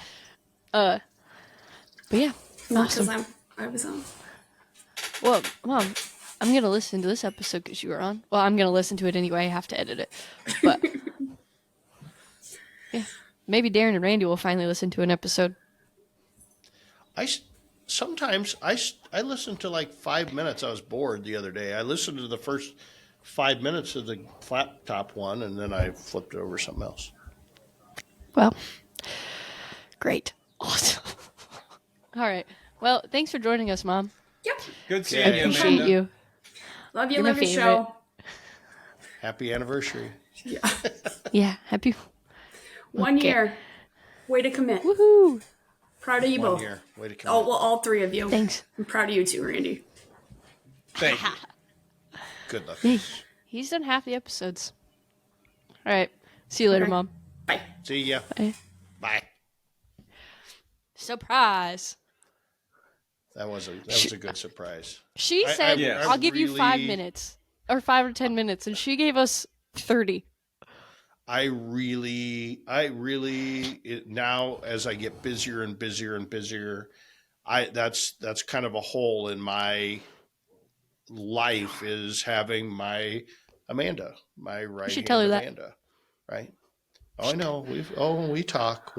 But yeah, Not awesome. because I was on. Well, Mom, I'm gonna listen to this episode because you were on. Well, I'm gonna listen to it anyway. I have to edit it, but yeah, maybe Darren and Randy will finally listen to an episode. Sometimes I listened to like 5 minutes. I was bored the other day. I listened to the first 5 minutes of the flat top one, and then I flipped over to something else. Well, great, awesome. All right. Well, thanks for joining us, Mom. Yep. Good seeing I you, appreciate Amanda. you. Love you, You're my love your favorite. show. Happy anniversary! Yeah. Yeah, happy. 1 Okay. year. Way to commit. Woohoo! Proud of you 1 both. year. Way to Oh, come. well, all 3 of you. Thanks. I'm proud of you too, Randy. Thank you. Good luck. Hey, he's done half the episodes. All right. See you later, Okay. Mom. Bye. See ya. Bye. Bye. Surprise. That was a good surprise. She I- said, yeah. I'll give you 5 really- minutes. Or 5 or 10 minutes. And she gave us 30. I really now as I get busier and busier and busier, that's kind of a hole in my life is having my Amanda, my right hand tell her that. Amanda, right? Oh, I know we talk,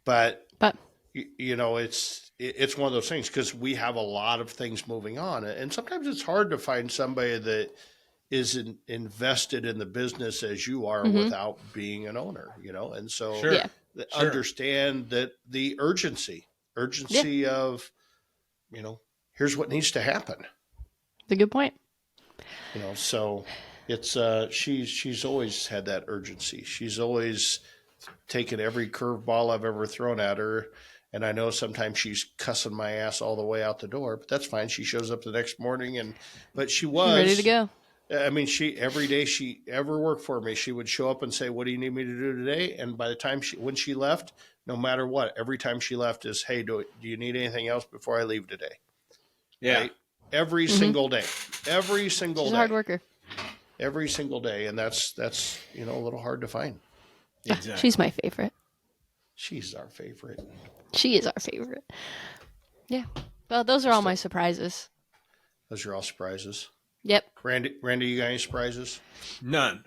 but But you know it's one of those things because we have a lot of things moving on, and sometimes it's hard to find somebody that is invested in the business as you are without being an owner, you know? And so Sure. yeah. understand that the urgency of, you know, here's what needs to happen, It's a good point. you know? So it's, she's always had that urgency. She's always taken every curveball I've ever thrown at her. And I know sometimes she's cussing my ass all the way out the door, but that's fine. She shows up the next morning but she was Ready to go. I mean, every day she ever worked for me, she would show up and say, what do you need me to do today? And by the time when she left, no matter what, every time she left is, hey, do you need anything else before I leave today? Yeah. Right? Every single day, every single She's day, a hard worker. every single day. And that's, you know, a little hard to find. Exactly. She's my favorite. She's our favorite. She is our favorite. Yeah. Well, those are all my surprises. Those are all surprises. Yep. Randy, you got any surprises? None.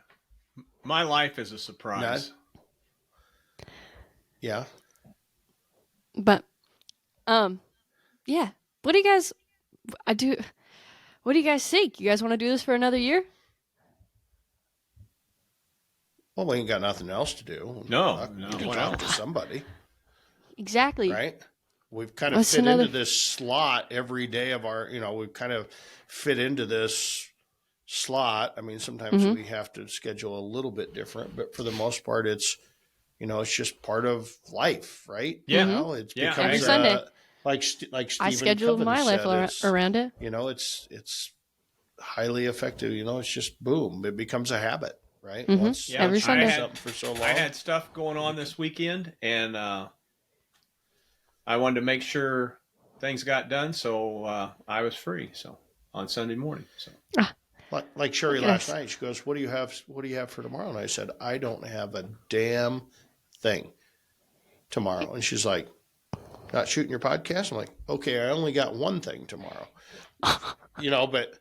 My life is a surprise. Yeah. But, yeah. What do you guys think? You guys want to do this for another year? Well, we ain't got nothing else to do. No, You no, can what talk else? to somebody, Exactly. right? We've kind of What's fit another- into this slot every day of our, we've kind of fit into this slot. I mean, sometimes we have to schedule a little bit different, but for the most part, it's, it's just part of life, right? Yeah. It's Yeah, becomes Every Sunday. like Stephen I schedule Coven my life said, it's, around it. it's highly effective. It's just boom, it becomes a habit, right? Once Yeah, Every you do Sunday. something for so long. I had stuff going on this weekend, and I wanted to make sure things got done, so I was free. So on Sunday morning. So Like Sherry Look at last us. night, she goes, "What do you have? What do you have for tomorrow?" And I said, "I don't have a damn thing tomorrow." And she's like, "Not shooting your podcast?" I'm like, "Okay, I only got one thing tomorrow." But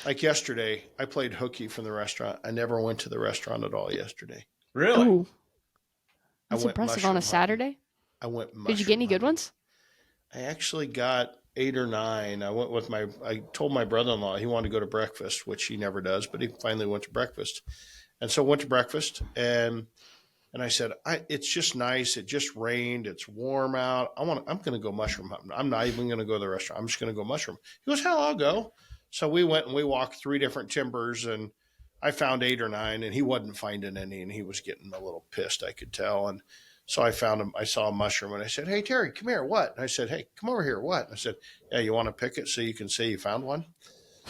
like yesterday, I played hooky from the restaurant. I never went to the restaurant at all yesterday. really, Ooh, that's went impressive on mushroom a Saturday. I went. Did you get any good mushroom ones? hunting. I actually got 8 or 9. I went with I told my brother-in-law he wanted to go to breakfast, which he never does, but he finally went to breakfast. And so went to breakfast and I said, it's just nice. It just rained. It's warm out. I'm going to go mushroom hunting. I'm not even going to go to the restaurant. I'm just going to go mushroom. He goes, hell, I'll go. So we went and we walked 3 different timbers and I found 8 or 9 and he wasn't finding any and he was getting a little pissed, I could tell. And so I found him. I saw a mushroom and I said, "Hey, Terry, come here." "What?" And I said, "Hey, come over here." "What?" And I said, "Yeah, you want to pick it so you can say you found one?"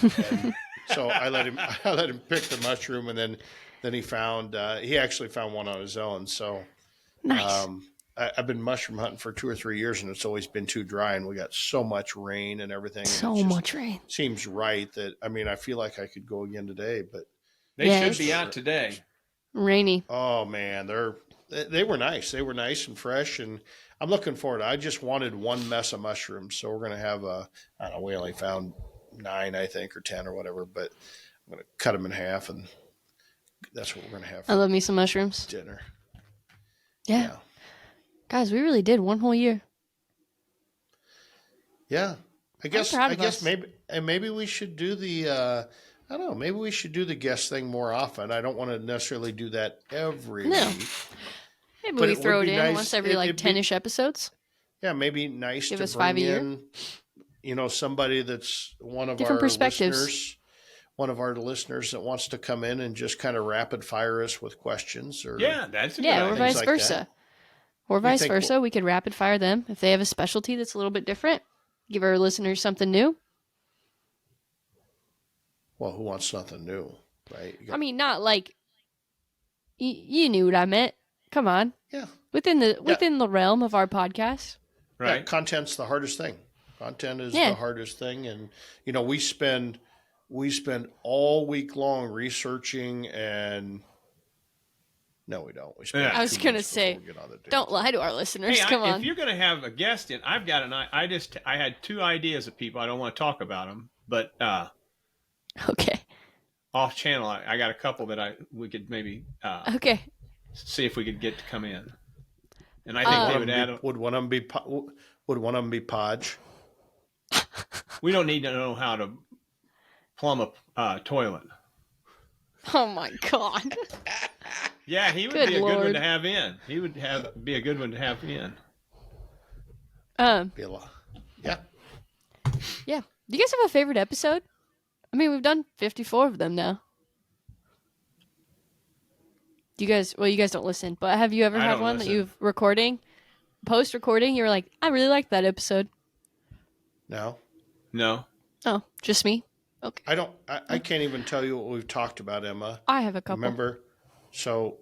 And so I let him pick the mushroom and then he actually found one on his own. So Nice. I've been mushroom hunting for 2 or 3 years and it's always been too dry and we got so much rain and everything. And So it just much rain. seems right that, I feel like I could go again today, but they Yeah, should be out today. Rainy. oh man, they were nice. They were nice and fresh, and I'm looking forward. I just wanted one mess of mushrooms, so we're gonna have I don't know. We only found 9, I think, or 10 or whatever, but I'm gonna cut them in half, and that's what we're gonna have I for love me some mushrooms. dinner. Yeah. Guys, we really did one whole year. Yeah. I guess proud of us. maybe we should do the I don't know. Maybe we should do the guest thing more often. I don't want to necessarily do that every No. week. Maybe But we it would throw it be in nice- once every it'd be- 10-ish episodes. Yeah, maybe nice Give to us bring 5 a year. in, somebody that's one of Different our perspectives. listeners, one of our listeners that wants to come in and just kind of rapid fire us with questions or Yeah, that's a Yeah, good or idea. things vice like versa. that. Or vice think versa. We could rapid fire them if they have a specialty that's a little bit different. Give our listeners something new. Well, who wants something new, right? You got- I mean, not like you knew what I meant. Come on, yeah, within the realm of our podcast. yeah, Right. content's the hardest thing. Content is Yeah. the hardest thing, and we spend all week long researching and. No, we don't. We spend Yeah. I was 2 gonna months say, before we get on the damn Don't thing. lie to our listeners. Hey, Come on. if you're going to have a guest in, I've got I had 2 ideas of people. I don't want to talk about them, but Okay. off channel, I got a couple that we could maybe Okay. see if we could get to come in. And I think they would add. Would one of them be Podge? We don't need to know how to plumb a toilet. Oh my god. Yeah, he would Good be a good one Lord. to have in. He would be a good one to have in. Be a lot. Yeah. Yeah. Do you guys have a favorite episode? I mean, we've done 54 of them now. Do you guys? Well, you guys don't listen, but have you ever I had don't one that listen. you've post recording? You were like, I really liked that episode. No, No. Oh, just me. Okay. I don't. I can't even tell you what we've talked about, Emma. I have a couple. Remember? So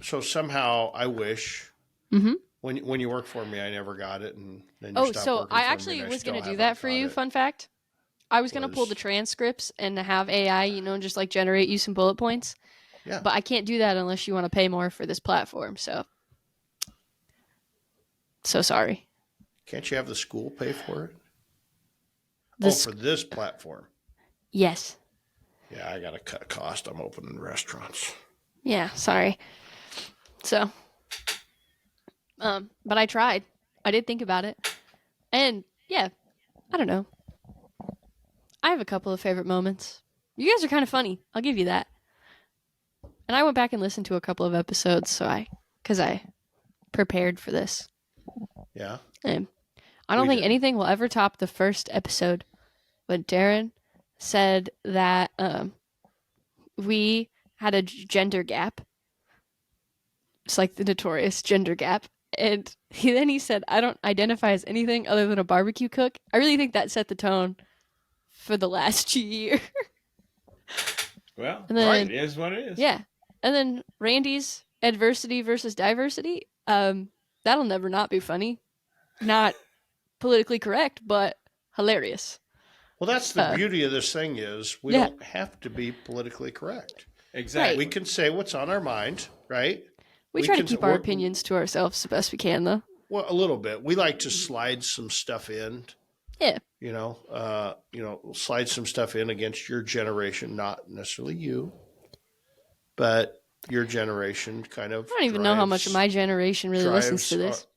somehow I wish Mm-hmm. when you worked for me, I never got it, and then you Oh, stopped so working I for me, actually and was still going to do haven't that for got you. it. Fun fact. I was going to pull Was- the transcripts and have AI, just like generate you some bullet points. Yeah. But I can't do that unless you want to pay more for this platform. So sorry. Can't you have the school pay for it? This- for this platform. Yes. Yeah, I got to cut cost. I'm opening restaurants. Yeah, sorry. So, but I tried. I did think about it. And yeah, I don't know. I have a couple of favorite moments. You guys are kind of funny. I'll give you that. And I went back and listened to a couple of episodes, because I prepared for this. Yeah. And I don't We think did. anything will ever top the first episode when Darren said that we had a gender gap. It's like the notorious gender gap. And then he said, I don't identify as anything other than a barbecue cook. I really think that set the tone for the last year. Well, And then- it is what it is. Yeah. And then Randy's adversity versus diversity. That'll never not be funny. Not politically correct, but hilarious. Well, that's the beauty of this thing is we Yeah. don't have to be politically correct. Exactly. We can say what's on our mind, right? We try to can- keep our we're- opinions to ourselves the best we can, though. Well, a little bit. We like to slide some stuff in. Yeah. Slide some stuff in against your generation, not necessarily you, but your generation kind of. I don't even know how much of my generation really listens to this.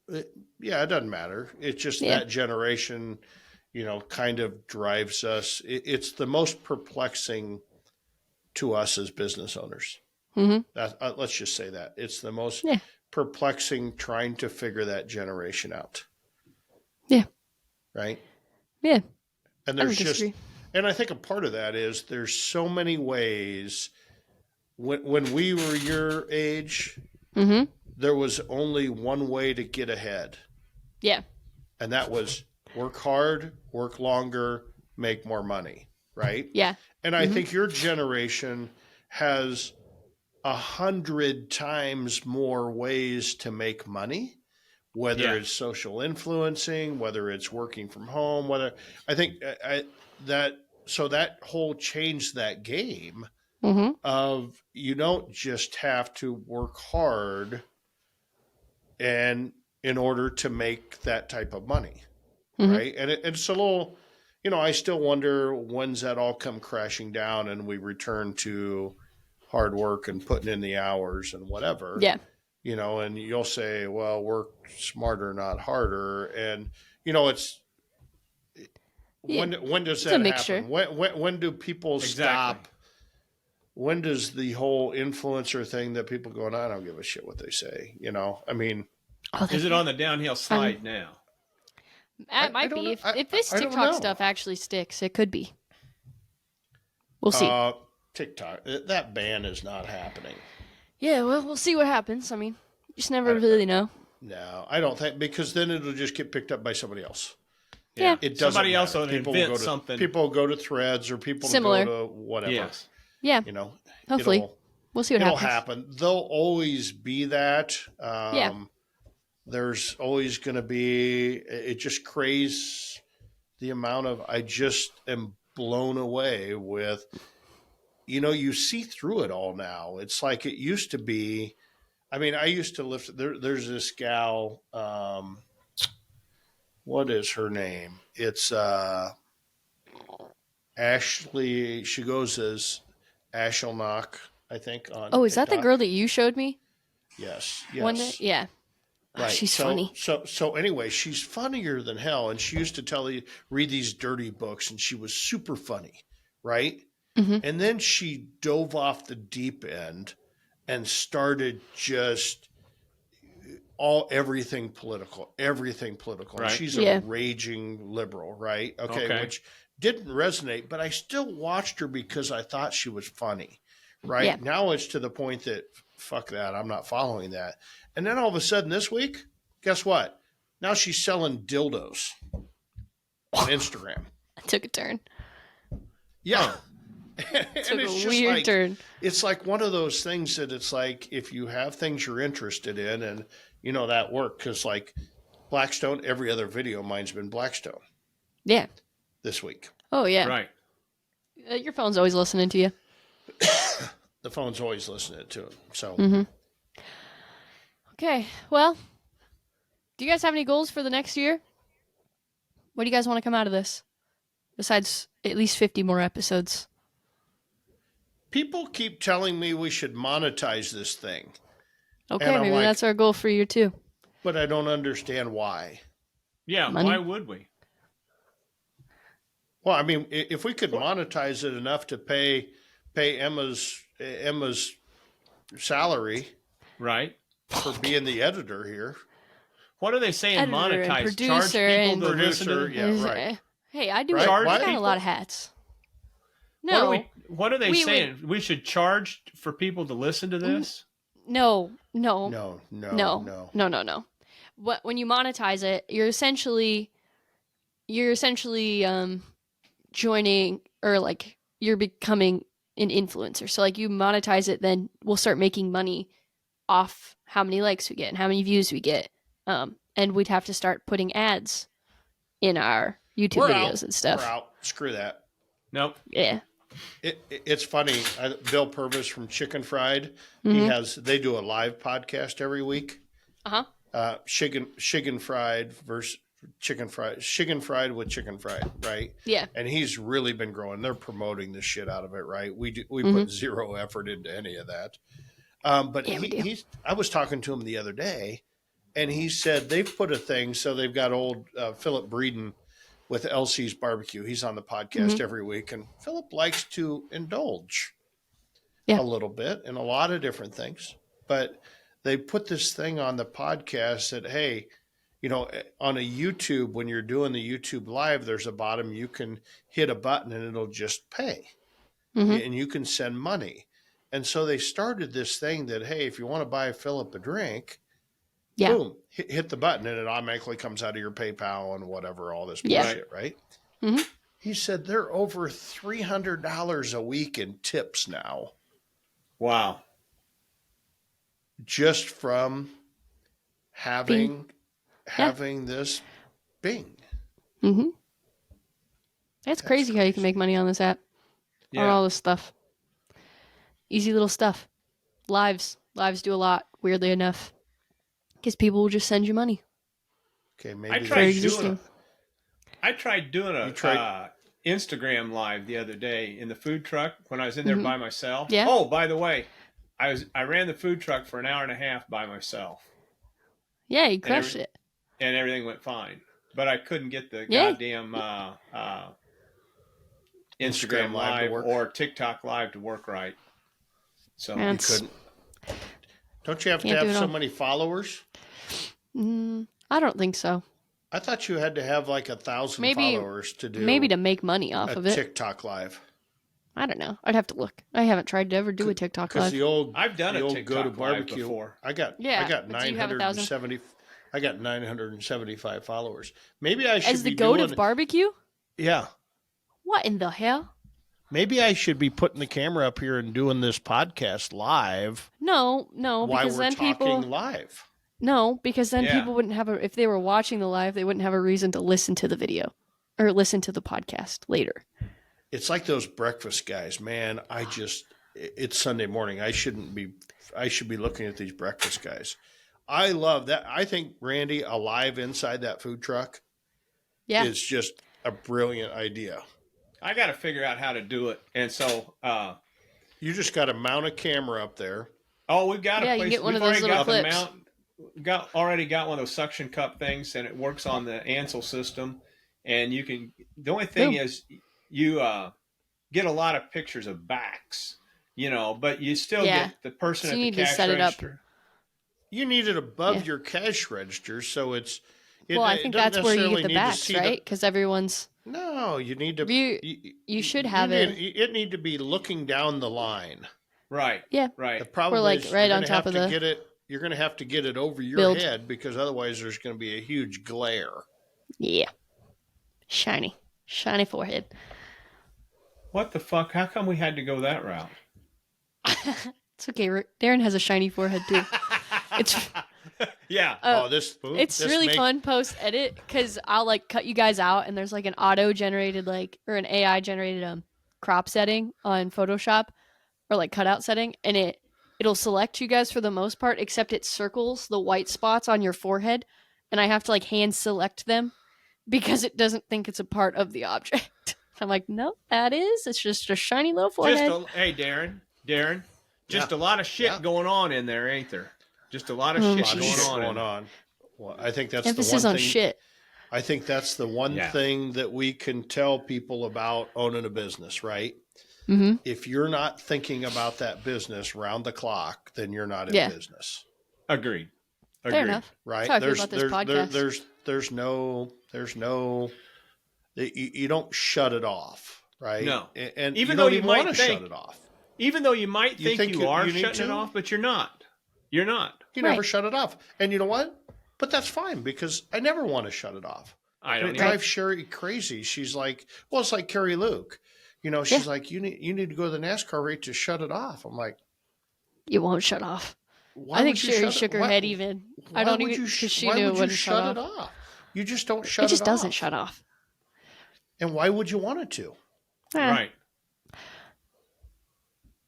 It doesn't matter. It's just Yeah. that generation, kind of drives us. It's the most perplexing to us as business owners. Mm-hmm. Let's just say that. It's the most Yeah. perplexing trying to figure that generation out. Yeah. Right? Yeah. And I there's don't just, disagree. and I think a part of that is there's so many ways. When we were your age, Mm-hmm. there was only one way to get ahead, Yeah. and that was work hard, work longer, make more money, right? Yeah. And I think your generation has 100 times more ways to make money, whether Yeah. it's social influencing, whether it's working from home, that whole changed that game Mm-hmm. of you don't just have to work hard and in order to make that type of money, Mhm. right? And it's a little, I still wonder when's that all come crashing down and we return to hard work and putting in the hours and whatever. Yeah. And you'll say, well, work smarter, not harder. And, it's, Yeah. when does It's a that mixture. happen? When do people stop? When does the whole influencer thing that people going, I don't give a shit what they say, I mean, Is it on the downhill slide now? It might I don't be. know. If this I don't TikTok know. stuff actually sticks, it could be. We'll see. TikTok, that ban is not happening. Yeah, well, we'll see what happens. I mean, you just never really know. No, I don't think, because then it'll just get picked up by somebody else. Yeah. It doesn't Somebody else matter. will People invent go to, something. People will go to Threads or people Similar. go to whatever. Yes. Yeah. Hopefully. We'll see what It'll happens. happen. There'll always be that. Yeah. There's always going to be, it just crazes the amount of, I just am blown away with, you see through it all now. It's like it used to be. I mean, I used to lift, there's this gal, what is her name? It's Ashley, she goes as Ashelnock, I think. On Oh, is that the TikTok. girl that you showed me Yes. one day? Yeah. Oh, Right. she's so, funny. So anyway, she's funnier than hell, and she used to read these dirty books, and she was super funny, right? Mhm. And then she dove off the deep end and started just everything political. And Right. she's Yeah. a raging liberal, right? Okay. Which didn't resonate, but I still watched her because I thought she was funny, right? Yeah. Now it's to the point that fuck that, I'm not following that. And then all of a sudden this week, guess what? Now she's selling dildos on Instagram. I took a turn. Yeah. Took a weird turn. It's like one of those things that it's like if you have things you're interested in and that work, because like Blackstone, every other video mine's been Blackstone Yeah. this week. Oh, yeah. Right. Your phone's always listening to you. The phone's always listening to it. So Mm-hmm. Okay. Well, do you guys have any goals for the next year? What do you guys want to come out of this? Besides at least 50 more episodes. people keep telling me we should monetize this thing, Okay, And I'm maybe like- that's our goal for you too. but I don't understand why. Yeah. Money? Why would we? Well, I mean, if we could monetize it enough to pay Emma's salary Right. for being the editor here. What are they saying? Editor and Monetize, charge producer people and to listen to producer, them? yeah, right. Hey, I do. Right? I Why got a people- lot of hats. What No, are they we saying? We should charge for people to listen to this? no. No. When you monetize it, you're essentially joining, or like you're becoming an influencer. So like you monetize it, then we'll start making money off how many likes we get and how many views we get. And we'd have to start putting ads in our YouTube We're videos out. and stuff. We're out. Screw that. Nope. Yeah. It's funny. Bill Purvis from Chicken Fried. They do a live podcast every week. Chicken Fried versus Chicken Fried. Chicken Fried with Chicken Fried, right? Yeah. And he's really been growing. They're promoting the shit out of it, right? We put zero effort into any of that. But Yeah, we do. I was talking to him the other day, and he said they've put a thing. So they've got old Philip Breeden with LC's Barbecue. He's on the podcast every week, and Philip likes to indulge a little bit in a lot of different things. But they put this thing on the podcast that, hey, you know, on a YouTube, when you're doing the YouTube live, there's a bottom, you can hit a button and it'll just pay. And you can send money. And so they started this thing that, hey, if you want to buy Philip a drink, boom, hit the button and it automatically comes out of your PayPal and whatever, all this bullshit, right? He said they're over $300 a week in tips now. Wow. Just from having this Bing. That's crazy how you can make money on this app. On all this stuff. Easy little stuff. Lives do a lot, weirdly enough. Because people will just send you money. Okay, maybe I tried doing a Instagram live the other day in the food truck when I was in there by myself. Yeah. Oh, by the way, I ran the food truck for an hour and a half by myself. Yeah, you crushed it. And everything went fine. But I couldn't get the goddamn Instagram Live or TikTok Live to work right. So you couldn't. Don't you have to have so many followers? I don't think so. I thought you had to have like 1,000 followers to do. Maybe to make money off of it. TikTok Live. I don't know. I'd have to look. I haven't tried to ever do a TikTok Live. I've done a TikTok Go to Live barbecue before. I got 970. I got 975 followers. Maybe I should as the be goat doing, of barbecue. Yeah. What in the hell? Maybe I should be putting the camera up here and doing this podcast live. No, while because we're then talking people live. No, because then people wouldn't have if they were watching the live, they wouldn't have a reason to listen to the video or listen to the podcast later. It's like those breakfast guys, man. It's Sunday morning. I should be looking at these breakfast guys. I love that. I think, Randy, a live inside that food truck is just a brilliant idea. I got to figure out how to do it. And so you just got to mount a camera up there. Oh, we've got a place. You get one we've of those little clips. Already got one of those suction cup things, and it works on the Ansel system. And you can. The only thing is, you get a lot of pictures of backs, but you still get the person at the cash register. You need it above your cash register, so it's. I think that's where you get the backs, right? Because everyone's. No, you need to. You should have it. It need to be looking down the line. Right. Yeah. Right. The problem is right on top of you're going to have to get it over your head because otherwise there's going to be a huge glare. Yeah. Shiny forehead. What the fuck? How come we had to go that route? It's okay. Darren has a shiny forehead too. It's it's really fun post edit because I'll cut you guys out and there's an auto generated or an AI generated crop setting on Photoshop or cutout setting, and it'll select you guys for the most part, except it circles the white spots on your forehead, and I have to hand select them because it doesn't think it's a part of the object. I'm like, no, that is. It's just a shiny little forehead. Hey, Darren, just a lot of shit going on in there, ain't there? Just a lot of shit going on. Well, I think that's emphasis the one on thing, shit. I think that's the one thing that we can tell people about owning a business, right? Mm-hmm. If you're not thinking about that business round the clock, then you're not in Yeah. business. Agreed. Fair enough. Right? That's how I feel about this podcast. There's no you don't shut it off, right? No. And Even you though don't you even might want to think- shut it off. Even though you might You think think you are you need shutting it to? off, but you're not. You're not. You never Right. shut it off. And you know what? But that's fine because I never want to shut it off. I And don't it know. drives Sherry crazy. She's like, well, it's like Carrie Luke. You know, she's like, you need to go to the NASCAR race to shut it off. I'm like, You won't shut off. why I think would you Sherry shut shook it- her why- head even. why I don't would even you because she why knew it would you wouldn't shut shut it off. off? You just don't shut it off. It just doesn't shut off. And why would you want it to? Eh, Right.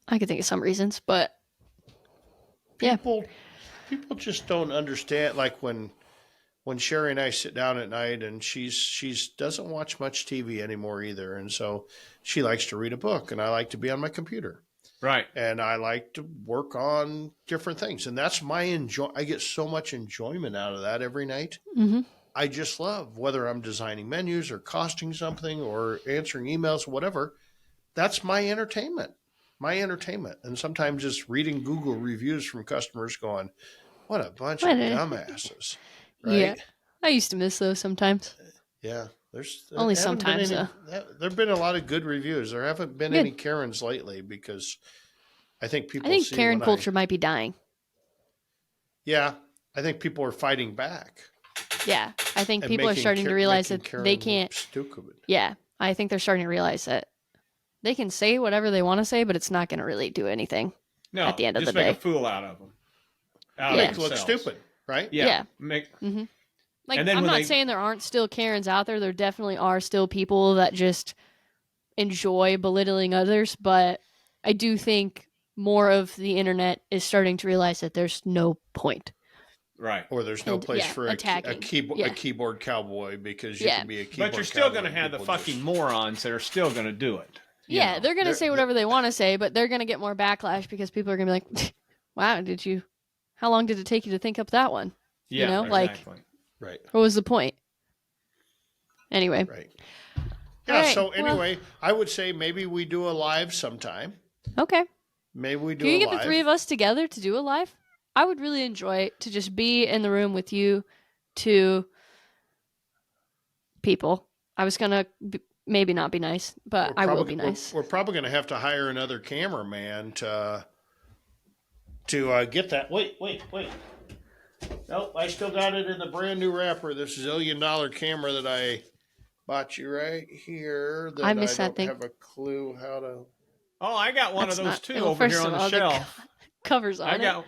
I could think of some reasons, but yeah. People just don't understand. Like when Sherry and I sit down at night, and she's doesn't watch much TV anymore either, and so she likes to read a book, and I like to be on my computer, Right. and I like to work on different things, and that's my enjoy. I get so much enjoyment out of that every night. Mm-hmm. I just love whether I'm designing menus or costing something or answering emails, whatever. That's my entertainment. And sometimes just reading Google reviews from customers going, what a bunch of What dumbasses. Right? Yeah. I used to miss those sometimes. Yeah. Only there haven't been sometimes, there have been a lot of good reviews. There haven't been Good. any Karens lately because I think people I think see Karen when culture might be dying. Yeah. I think people are fighting back. Yeah. I think and people are making starting to Ka- realize making that Karen they look can't. stupid. Yeah. I think they're starting to realize that they can say whatever they want to say, but it's not going to really do anything. No. At the end of just the make day. a fool out of them. Out Yeah. of Make look themselves. stupid, right? Yeah. Yeah. Make Like, And then I'm when not they- saying there aren't still Karens out there. There definitely are still people that just enjoy belittling others, but I do think more of the internet is starting to realize that there's no point. right. Or there's no And, place yeah, for attacking. a keyboard cowboy because you Yeah. can be a keyboard But you're still cowboy going to and have the people fucking just- morons that are still going to do it. You Yeah, know. they're going to they're- say whatever they want to say, but they're going to get more backlash because people are going to be like, wow, how long did it take you to think up that one? Yeah, know, like- exactly. Right, What was the point? Anyway. right. All Yeah, right, so well- anyway, I would say maybe we do a live sometime. Okay. Maybe we do Can you a get live. the three of us together to do a live? I would really enjoy to just be in the room with you two people. I was going to maybe not be nice, but I will be nice. We're probably going to have to hire another cameraman to get that. Wait. Nope, I still got it in the brand new wrapper. This $1 zillion camera that I bought you right here. That I miss that don't thing. have a clue how to. Oh, I got one That's of those not- too well, over here first on of the all, shelf. Covers on I it. got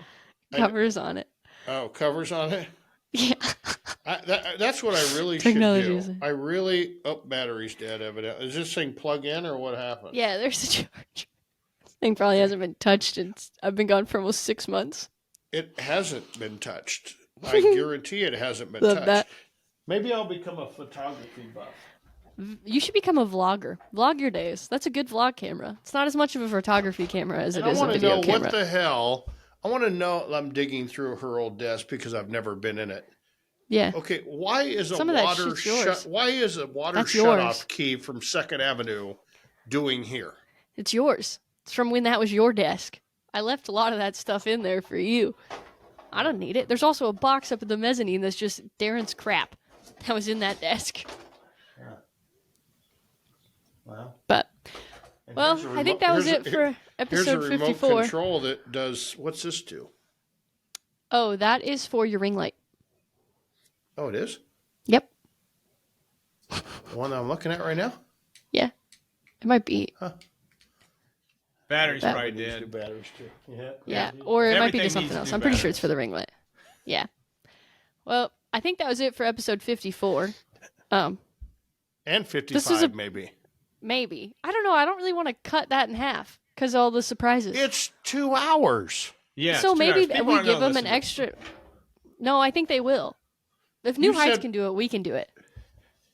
Covers on it. Oh, covers on it. Yeah. That's what I really should Technology do. is- I really. Oh, battery's dead. Evidently, is this thing plug in or what happened? Yeah, there's a charge. This thing probably hasn't been touched. I've been gone for almost 6 months. It hasn't been touched. I guarantee it hasn't been Love touched. that. Maybe I'll become a photography buff. You should become a vlogger. Vlog your days. That's a good vlog camera. It's not as much of a photography camera as And it I is a want to video know camera. what the hell. I want to know. I'm digging through her old desk because I've never been in it. Yeah. Okay, why is a Some of that water shit's yours. Why is a water That's shut yours. off key from Second Avenue doing here? It's yours. It's from when that was your desk. I left a lot of that stuff in there for you. I don't need it. There's also a box up at the mezzanine that's just Darren's crap that was in that desk. Well, But, well, I think that was it for Here's episode a remote 54. control that does. What's this do? Oh, that is for your ring light. Oh, it is Yep. the one that I'm looking at right now. Yeah. It might be. batteries That- probably Needs new dead. batteries too. Yeah. Yeah. Or it might be Everything just something needs else. new I'm pretty sure it's batteries. for the ring light. Yeah. Well, I think that was it for episode 54. And This 55 is a- maybe. Maybe. I don't know. I don't really want to cut that in half because all the surprises. It's 2 hours. Yeah. so it's 2 maybe hours. People we aren't give gonna them an listen to it. extra. No, I think they will. If New You Heights said- can do it, we can do it.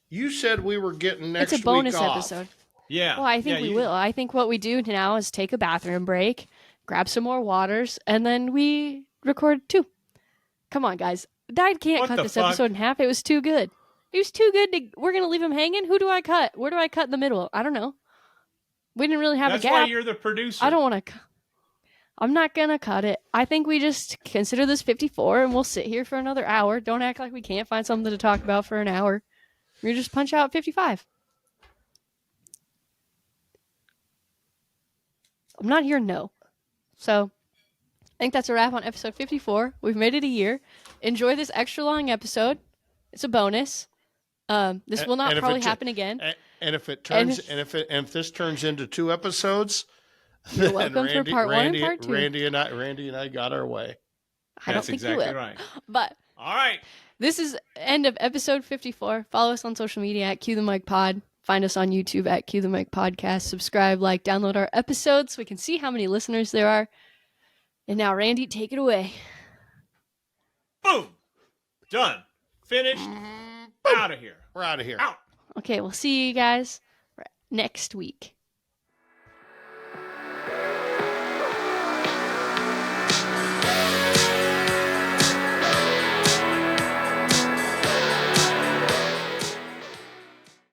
You said we were getting next It's a bonus week off. episode. Yeah. Well, I think yeah, we you- will. I think what we do now is take a bathroom break, grab some more waters, and then we record 2. Come on, guys. I can't What cut the this fuck? episode in half. It was too good. It was too good to. We're gonna leave him hanging. Who do I cut? Where do I cut in the middle? I don't know. We didn't really have That's a gap. why you're the producer. I don't want to. I'm not going to cut it. I think we just consider this 54 and we'll sit here for another hour. Don't act like we can't find something to talk about for an hour. We just punch out 55. I'm not hearing no. So I think that's a wrap on episode 54. We've made it a year. Enjoy this extra long episode. It's a bonus. This will not probably happen again. And if it turns, and if this turns into 2 episodes, you're welcome for part 1 and part 2. Randy and I got our way. I don't think exactly you will. Right. But all right, this is end of episode 54. Follow us on social media at Cue the Mic Pod. Find us on YouTube at Cue the Mic Podcast. Subscribe, like, download our episodes so we can see how many listeners there are. And now, Randy, take it away. Boom, done, finished, out of here. We're out of here. Out. Okay, we'll see you guys next week.